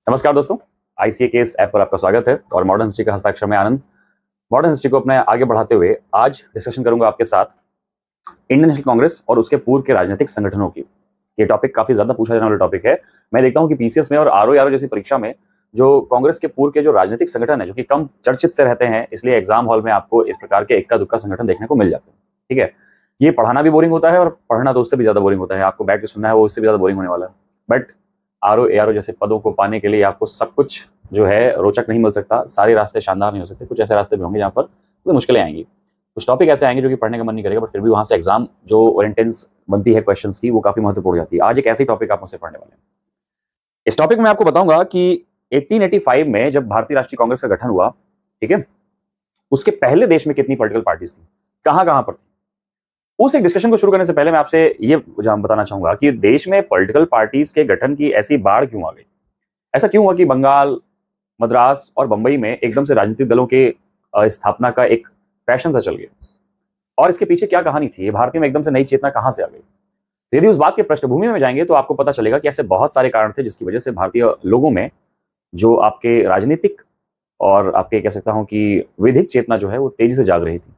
नमस्कार दोस्तों, आईसीएकेएस ऐप पर आपका स्वागत है और मॉडर्न हिस्ट्री का हस्ताक्षर में आनंद। मॉडर्न हिस्ट्री को अपने आगे बढ़ाते हुए आज डिस्कशन करूंगा आपके साथ इंडियन नेशनल कांग्रेस और उसके पूर्व के राजनीतिक संगठनों की। ये टॉपिक काफी ज्यादा पूछा जाने वाला टॉपिक है। मैं देखता हूं कि पीसीएस में और आरओ जैसी परीक्षा में जो कांग्रेस के पूर्व के जो राजनीतिक संगठन है, जो कि कम चर्चित से रहते हैं, इसलिए एग्जाम हॉल में आपको इस प्रकार के इक्का दुक्का संगठन देखने को मिल जाते हैं। ठीक है, ये पढ़ाना भी बोरिंग होता है और पढ़ना तो उससे भी ज्यादा बोरिंग होता है। आपको बैठ के सुनना है वो उससे भी ज्यादा बोरिंग होने वाला है। बट आरओ जैसे पदों को पाने के लिए आपको सब कुछ जो है रोचक नहीं मिल सकता, सारे रास्ते शानदार नहीं हो सकते। कुछ ऐसे रास्ते भी होंगे जहाँ पर तो मुश्किलें आएंगी, कुछ टॉपिक ऐसे आएंगे जो कि पढ़ने का मन नहीं करेगा, बट फिर भी वहां से एग्जाम जो इंटेंस बनती है क्वेश्चंस की, वो काफी महत्वपूर्ण जाती है। आज एक ऐसी टॉपिक आप मुझसे पढ़ने वाले हैं। इस टॉपिक में आपको बताऊंगा कि 1885 में जब भारतीय राष्ट्रीय कांग्रेस का गठन हुआ, ठीक है, उसके पहले देश में कितनी पॉलिटिकल पार्टीज थी, कहां कहां पर थी। उस एक डिस्कशन को शुरू करने से पहले मैं आपसे ये बताना चाहूंगा कि देश में पॉलिटिकल पार्टीज के गठन की ऐसी बाढ़ क्यों आ गई। ऐसा क्यों हुआ कि बंगाल, मद्रास और बंबई में एकदम से राजनीतिक दलों के स्थापना का एक फैशन सा चल गया, और इसके पीछे क्या कहानी थी, भारतीय में एकदम से नई चेतना कहां से आ गई। यदि उस बात के पृष्ठभूमि में जाएंगे तो आपको पता चलेगा कि ऐसे बहुत सारे कारण थे जिसकी वजह से भारतीय लोगों में जो आपके राजनीतिक और आपके कह सकता हूं कि विधिक चेतना जो है वो तेजी से जाग रही थी।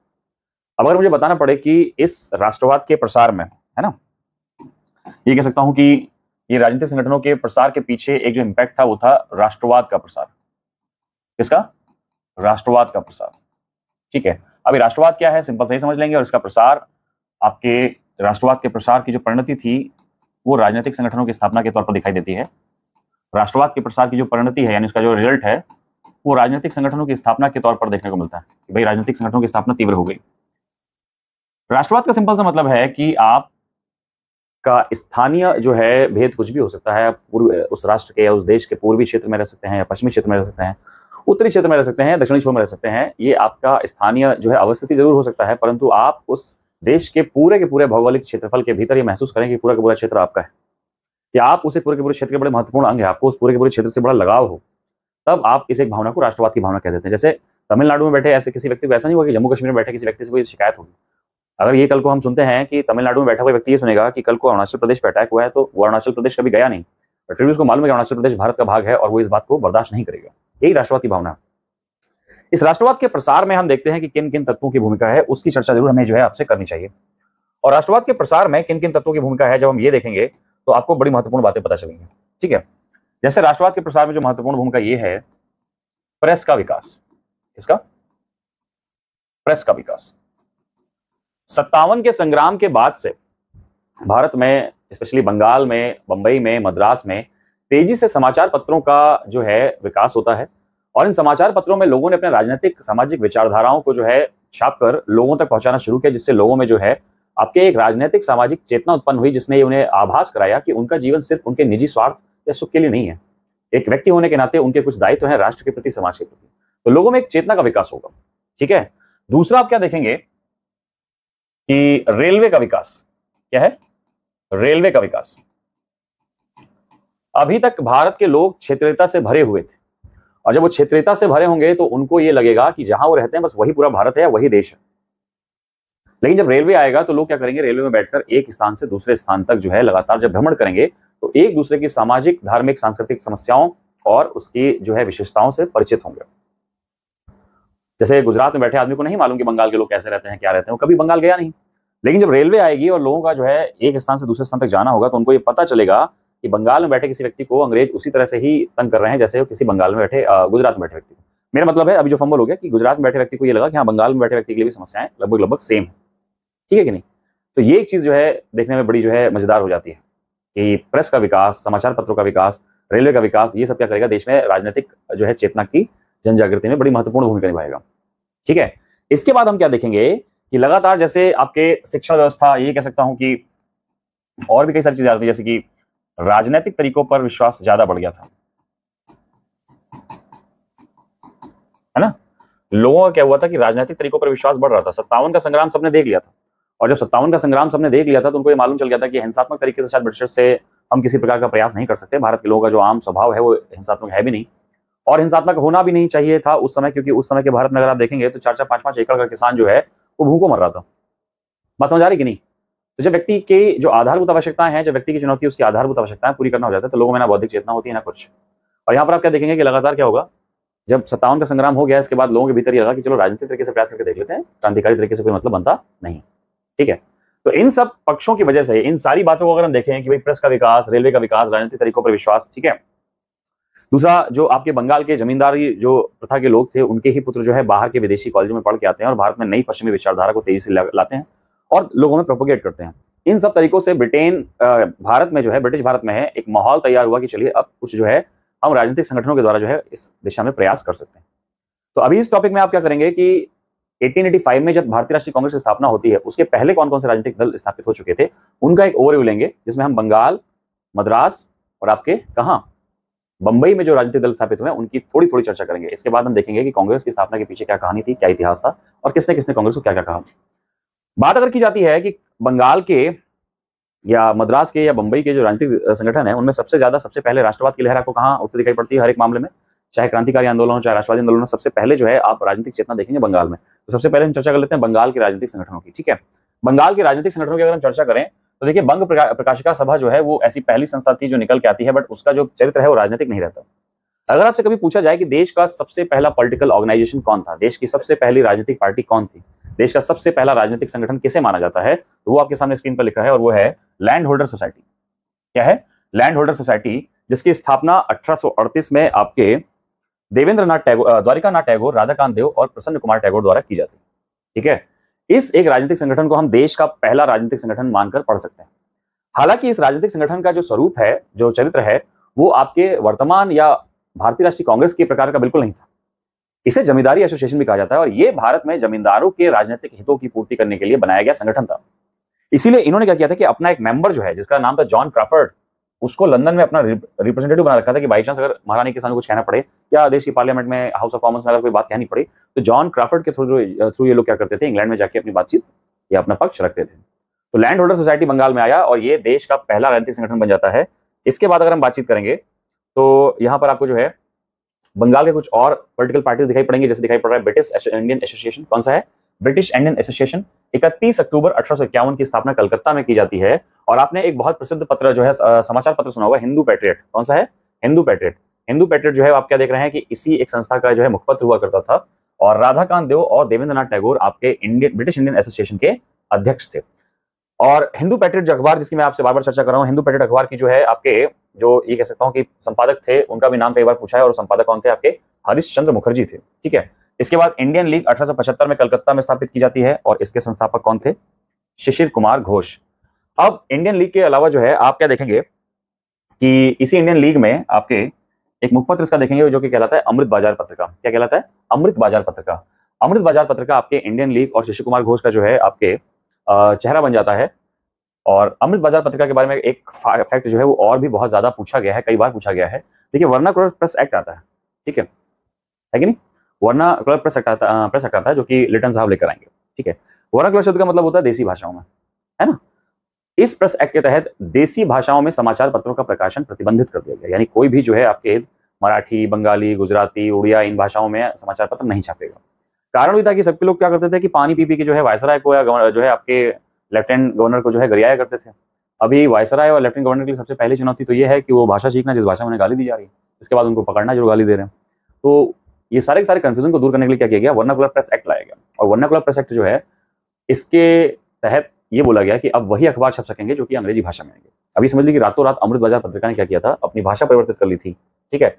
अब अगर मुझे बताना पड़े कि इस राष्ट्रवाद के प्रसार में, है ना, ये कह सकता हूं कि ये राजनीतिक संगठनों के प्रसार के पीछे एक जो इम्पैक्ट था वो था राष्ट्रवाद का प्रसार। किसका? राष्ट्रवाद का प्रसार। ठीक है, अभी राष्ट्रवाद क्या है सिंपल सही समझ लेंगे, और इसका प्रसार, आपके राष्ट्रवाद के प्रसार की जो परिणति थी वो राजनीतिक संगठनों की स्थापना के तौर पर दिखाई देती है। राष्ट्रवाद के प्रसार की जो परिणति है, यानी उसका जो रिजल्ट है, वो राजनीतिक संगठनों की स्थापना के तौर पर देखने को मिलता है कि भाई राजनीतिक संगठनों की स्थापना तीव्र हो गई। राष्ट्रवाद का सिंपल सा मतलब है कि आप का स्थानीय जो है भेद कुछ भी हो सकता है। पूर्व उस राष्ट्र के या उस देश के पूर्वी क्षेत्र में रह सकते हैं, या पश्चिमी क्षेत्र में रह सकते हैं, उत्तरी क्षेत्र में रह सकते हैं, दक्षिणी छोर में रह सकते हैं। ये आपका स्थानीय जो है अवस्थिति जरूर हो सकता है, परंतु आप उस देश के पूरे भौगोलिक क्षेत्रफल के भीतर ये महसूस करें कि पूरा का पूरा क्षेत्र आपका है, कि आप उसे पूरे के पूरे क्षेत्र के बड़े महत्वपूर्ण अंग है, आपको उस पूरे के पूरे क्षेत्र से बड़ा लगाव हो, तब आप इस एक भावना को राष्ट्रवाद की भावना कह देते हैं। जैसे तमिलनाडु में बैठे ऐसे किसी व्यक्ति को ऐसा नहीं हुआ कि जम्मू कश्मीर में बैठे किसी व्यक्ति से कोई शिकायत होगी। अगर ये कल को हम सुनते हैं कि तमिलनाडु में बैठा हुआ व्यक्ति ये सुनेगा कि कल को अरुणाचल प्रदेश पे अटैक हुआ है, तो वो अरुणाचल प्रदेश कभी गया नहीं, बट फिर भी उसको मालूम है कि अरुणाचल प्रदेश भारत का भाग है और वो इस बात को बर्दाश्त नहीं करेगा। यही राष्ट्रवाद की भावना है। इस राष्ट्रवाद के प्रसार में हम देखते हैं कि किन किन तत्वों की भूमिका है, उसकी चर्चा जरूर हमें जो है आपसे करनी चाहिए। और राष्ट्रवाद के प्रसार में किन किन तत्वों की भूमिका है, जब हम ये देखेंगे तो आपको बड़ी महत्वपूर्ण बातें पता चलेंगी। ठीक है, जैसे राष्ट्रवाद के प्रसार में जो महत्वपूर्ण भूमिका ये है, प्रेस का विकास। किसका? प्रेस का विकास। 57 के संग्राम के बाद से भारत में, स्पेशली बंगाल में, बंबई में, मद्रास में तेजी से समाचार पत्रों का जो है विकास होता है, और इन समाचार पत्रों में लोगों ने अपने राजनीतिक सामाजिक विचारधाराओं को जो है छापकर लोगों तक पहुंचाना शुरू किया, जिससे लोगों में जो है आपके एक राजनीतिक सामाजिक चेतना उत्पन्न हुई, जिसने उन्हें आभास कराया कि उनका जीवन सिर्फ उनके निजी स्वार्थ या सुख के लिए नहीं है। एक व्यक्ति होने के नाते उनके कुछ दायित्व हैं राष्ट्र के प्रति, समाज के प्रति। तो लोगों में एक चेतना का विकास होगा। ठीक है, दूसरा आप क्या देखेंगे कि रेलवे का विकास। क्या है? रेलवे का विकास। अभी तक भारत के लोग क्षेत्रीयता से भरे हुए थे, और जब वो क्षेत्रीयता से भरे होंगे तो उनको ये लगेगा कि जहां वो रहते हैं बस वही पूरा भारत है या वही देश है। लेकिन जब रेलवे आएगा तो लोग क्या करेंगे, रेलवे में बैठकर एक स्थान से दूसरे स्थान तक जो है लगातार जब भ्रमण करेंगे तो एक दूसरे की सामाजिक, धार्मिक, सांस्कृतिक समस्याओं और उसकी जो है विशेषताओं से परिचित होंगे। जैसे गुजरात में बैठे आदमी को नहीं मालूम कि बंगाल के लोग कैसे रहते हैं, क्या रहते हैं, वो कभी बंगाल गया नहीं। लेकिन जब रेलवे आएगी और लोगों का जो है एक स्थान से दूसरे स्थान तक जाना होगा, तो उनको ये पता चलेगा कि बंगाल में बैठे किसी व्यक्ति को अंग्रेज उसी तरह से ही तंग कर रहे हैं जैसे किसी बंगाल में बैठे गुजरात में बैठे व्यक्ति को। मेरा मतलब है अभी जो फंबल हो गया कि गुजरात में बैठे व्यक्ति को ये लगा कि हाँ, बंगाल में बैठे व्यक्ति के लिए भी समस्याएं लगभग सेम है। ठीक है कि नहीं? तो ये एक चीज जो है देखने में बड़ी जो है मजेदार हो जाती है कि प्रेस का विकास, समाचार पत्रों का विकास, रेलवे का विकास, ये सब क्या करेगा, देश में राजनीतिक जो है चेतना की जन जागृति में बड़ी महत्वपूर्ण भूमिका निभाएगा। ठीक है, इसके बाद हम क्या देखेंगे कि लगातार जैसे आपके शिक्षा व्यवस्था, ये कह सकता हूं कि और भी कई सारी चीजें आती है, जैसे कि राजनीतिक तरीकों पर विश्वास ज्यादा बढ़ गया था, है ना। लोगों का क्या हुआ था कि राजनीतिक तरीकों पर विश्वास बढ़ रहा था। 57 का संग्राम सबने देख लिया था, और जब 57 का संग्राम सबने देख लिया था तो उनको ये मालूम चल गया था कि हिंसात्मक तरीके से शायद ब्रिटिशर्स से हम किसी प्रकार का प्रयास नहीं कर सकते। भारत के लोगों का जो आम स्वभाव है वो हिंसात्मक है भी नहीं, और हिंसात्मक होना भी नहीं चाहिए था उस समय, क्योंकि उस समय के भारत में अगर आप देखेंगे तो 4-4, 5-5 एकड़ का किसान जो है वो भूखों मर रहा था। बात समझ आ रही कि नहीं? तो जब व्यक्ति की जो आधारभूत आवश्यकताएं हैं, जब व्यक्ति की चुनौती उसकी आधारभूत आवश्यकताएं पूरी करना हो जाता है, तो लोगों में ना बौद्धिक चेतना होती है ना कुछ, और यहाँ पर आप क्या देखेंगे कि लगातार क्या होगा, जब 57 का संग्राम हो गया, इसके बाद लोगों के भीतर ये लगा कि चलो राजनीतिक तरीके से प्रयास करके देख लेते हैं, क्रांतिकारी तरीके से कोई मतलब बनता नहीं। ठीक है, तो इन सब पक्षों की वजह से, इन सारी बातों को अगर हम देखें कि भाई प्रेस का विकास, रेलवे का विकास, राजनीतिक तरीकों पर विश्वास, ठीक है। दूसरा, जो आपके बंगाल के जमींदारी जो प्रथा के लोग थे, उनके ही पुत्र जो है बाहर के विदेशी कॉलेजों में पढ़ के आते हैं और भारत में नई पश्चिमी विचारधारा को तेजी से लाते हैं और लोगों में प्रोपोगेट करते हैं। इन सब तरीकों से ब्रिटेन भारत में जो है, ब्रिटिश भारत में है, एक माहौल तैयार हुआ कि चलिए अब कुछ जो है हम राजनीतिक संगठनों के द्वारा जो है इस दिशा में प्रयास कर सकते हैं। तो अभी इस टॉपिक में आप क्या करेंगे कि 1885 में जब भारतीय राष्ट्रीय कांग्रेस की स्थापना होती है, उसके पहले कौन कौन से राजनीतिक दल स्थापित हो चुके थे, उनका एक ओवरव्यू लेंगे, जिसमें हम बंगाल, मद्रास और आपके कहां बंबई में जो राजनीतिक दल स्थापित हुए उनकी थोड़ी थोड़ी चर्चा करेंगे। इसके बाद हम देखेंगे कि कांग्रेस की स्थापना के पीछे क्या कहानी थी, क्या इतिहास था और किसने किसने कांग्रेस को क्या क्या कहा। बात अगर की जाती है कि बंगाल के या मद्रास के या बंबई के जो राजनीतिक संगठन है, उनमें सबसे ज्यादा, सबसे पहले राष्ट्रवाद की लहर आपको कहाँ उठती दिखाई पड़ती है हर एक मामले में, चाहे क्रांतिकारी आंदोलन हो, चाहे राष्ट्रवादी आंदोलन हो, सबसे पहले जो है आप राजनीतिक चेतना देखेंगे बंगाल में। तो सबसे पहले हम चर्चा कर लेते हैं बंगाल के राजनीतिक संगठनों की। ठीक है, बंगाल के राजनीतिक संगठनों की अगर हम चर्चा करें तो देखिए, बंग प्रकाशिका सभा जो है वो ऐसी पहली संस्था थी जो निकल के आती है, बट उसका जो चरित्र है वो राजनीतिक नहीं रहता। अगर आपसे कभी पूछा जाए कि देश का सबसे पहला पॉलिटिकल ऑर्गेनाइजेशन कौन था, देश की सबसे पहली राजनीतिक पार्टी कौन थी, देश का सबसे पहला राजनीतिक संगठन किसे माना जाता है, तो वो आपके सामने स्क्रीन पर लिखा है और वो है लैंड होल्डर सोसाइटी। क्या है? लैंड होल्डर सोसाइटी, जिसकी स्थापना 1838 में आपके देवेंद्रनाथ टैगोर, द्वारिकानाथ टैगोर, राधाकांत देव और प्रसन्न कुमार टैगोर द्वारा की जाती है। ठीक है, इस एक राजनीतिक संगठन को हम देश का पहला राजनीतिक संगठन मानकर पढ़ सकते हैं। हालांकि इस राजनीतिक संगठन का जो स्वरूप है, जो चरित्र है, वो आपके वर्तमान या भारतीय राष्ट्रीय कांग्रेस के प्रकार का बिल्कुल नहीं था। इसे जमींदारी एसोसिएशन भी कहा जाता है और ये भारत में जमींदारों के राजनीतिक हितों की पूर्ति करने के लिए बनाया गया संगठन था। इसीलिए इन्होंने क्या किया था कि अपना एक मेंबर जो है, जिसका नाम था जॉन क्रॉफर्ड, उसको लंदन में अपना रिप्रेजेंटेटिव बना रखा था कि बाई चांस अगर महारानी के सामने कुछ कहना पड़े या देश की पार्लियामेंट में, हाउस ऑफ कॉमन्स में अगर कोई बात कहनी पड़े, तो जॉन क्रॉफर्ड के थ्रू ये लोग क्या करते थे, इंग्लैंड में जाके अपनी बातचीत या अपना पक्ष रखते थे। तो लैंड होल्डर सोसाइटी बंगाल में आया और ये देश का पहला राजनीतिक संगठन बन जाता है। इसके बाद अगर हम बातचीत करेंगे तो यहाँ पर आपको जो है बंगाल के कुछ और पॉलिटिकल पार्टीज दिखाई पड़ेंगे, जैसे दिखाई पड़ रहा है ब्रिटिश इंडियन एसोसिएशन। कौन सा है? British Indian association. 31 अक्टूबर 1851 की स्थापना कलकत्ता में की जाती है। और आपने एक बहुत प्रसिद्ध पत्र जो है, समाचार पत्र सुना होगा, हिंदू पैट्रियट। कौन सा है? हिंदू पैट्रियट। हिंदू पैट्रियट जो है आप क्या देख रहे हैं कि इसी एक संस्था का जो है मुखपत्र हुआ करता था और राधाकांत देव और देवेंद्रनाथ टैगोर आपके ब्रिटिश इंडियन एसोसिएशन के अध्यक्ष थे। और हिंदू पैट्रियट जो अखबार, जिसकी मैं आपसे बार बार चर्चा कर रहा हूँ, हिंदू पैट्रियट अखबार की जो है आपके, जो ये कह सकता हूँ कि संपादक थे, उनका भी नाम कई बार पूछा है और संपादक कौन थे? आपके हरिश्चंद्र मुखर्जी थे। ठीक है, इसके बाद इंडियन लीग 1875 में कलकत्ता में स्थापित की जाती है और इसके संस्थापक कौन थे? शिशिर कुमार घोष। अब इंडियन लीग के अलावा जो है आप क्या देखेंगे कि इसी इंडियन लीग में आपके एक मुखपत्र इसका देखेंगे जो कि कहलाता है अमृत बाजार पत्रिका। क्या कहलाता है? अमृत बाजार पत्रिका। अमृत बाजार पत्रिका आपके इंडियन लीग और शिशिर कुमार घोष का जो है आपके चेहरा बन जाता है। और अमृत बाजार पत्रिका के बारे में एक फैक्ट जो है वो और भी बहुत ज्यादा पूछा गया है, कई बार पूछा गया है। देखिए, वर्नाकुलर प्रेस एक्ट आता है, ठीक है कि नहीं? वर्नाकुलर प्रेस एक्ट आता है जो कि लिटन साहब लेकर आएंगे। ठीक है, वर्नाकुलर शब्द का मतलब होता है देसी भाषाओं में, है ना? इस प्रेस एक्ट के तहत देसी भाषाओं में समाचार पत्रों का प्रकाशन प्रतिबंधित कर दिया गया, यानी कोई भी जो है आपके मराठी, बंगाली, गुजराती, उड़िया, इन भाषाओं में समाचार पत्र नहीं छापेगा। कारण भी था कि सबके लोग क्या करते थे कि पानी पी के जो है वायसराय को या जो है आपके लेफ्टिनेंट गवर्नर को जो है गरियाया करते थे। अभी वायसराय और लेफ्टिनेंट गवर्नर के लिए सबसे पहली चुनौती तो ये है कि वो भाषा सीखना जिस भाषा में उन्हें गाली दी जा रही है, इसके बाद उनको पकड़ना जो गाली दे रहे हैं। तो ये सारे के सारे कंफ्यूजन को दूर करने के लिए क्या किया गया? वर्नाकुलर प्रेस एक्ट लाया गया। और वर्नाकुलर प्रेस एक्ट जो है, इसके तहत ये बोला गया कि अब वही अखबार छप सकेंगे जो कि अंग्रेजी भाषा में आएंगे। अभी समझ लीजिए कि रातों रात अमृत बाजार पत्रिका ने क्या किया था? अपनी भाषा परिवर्तित कर ली थी। ठीक है,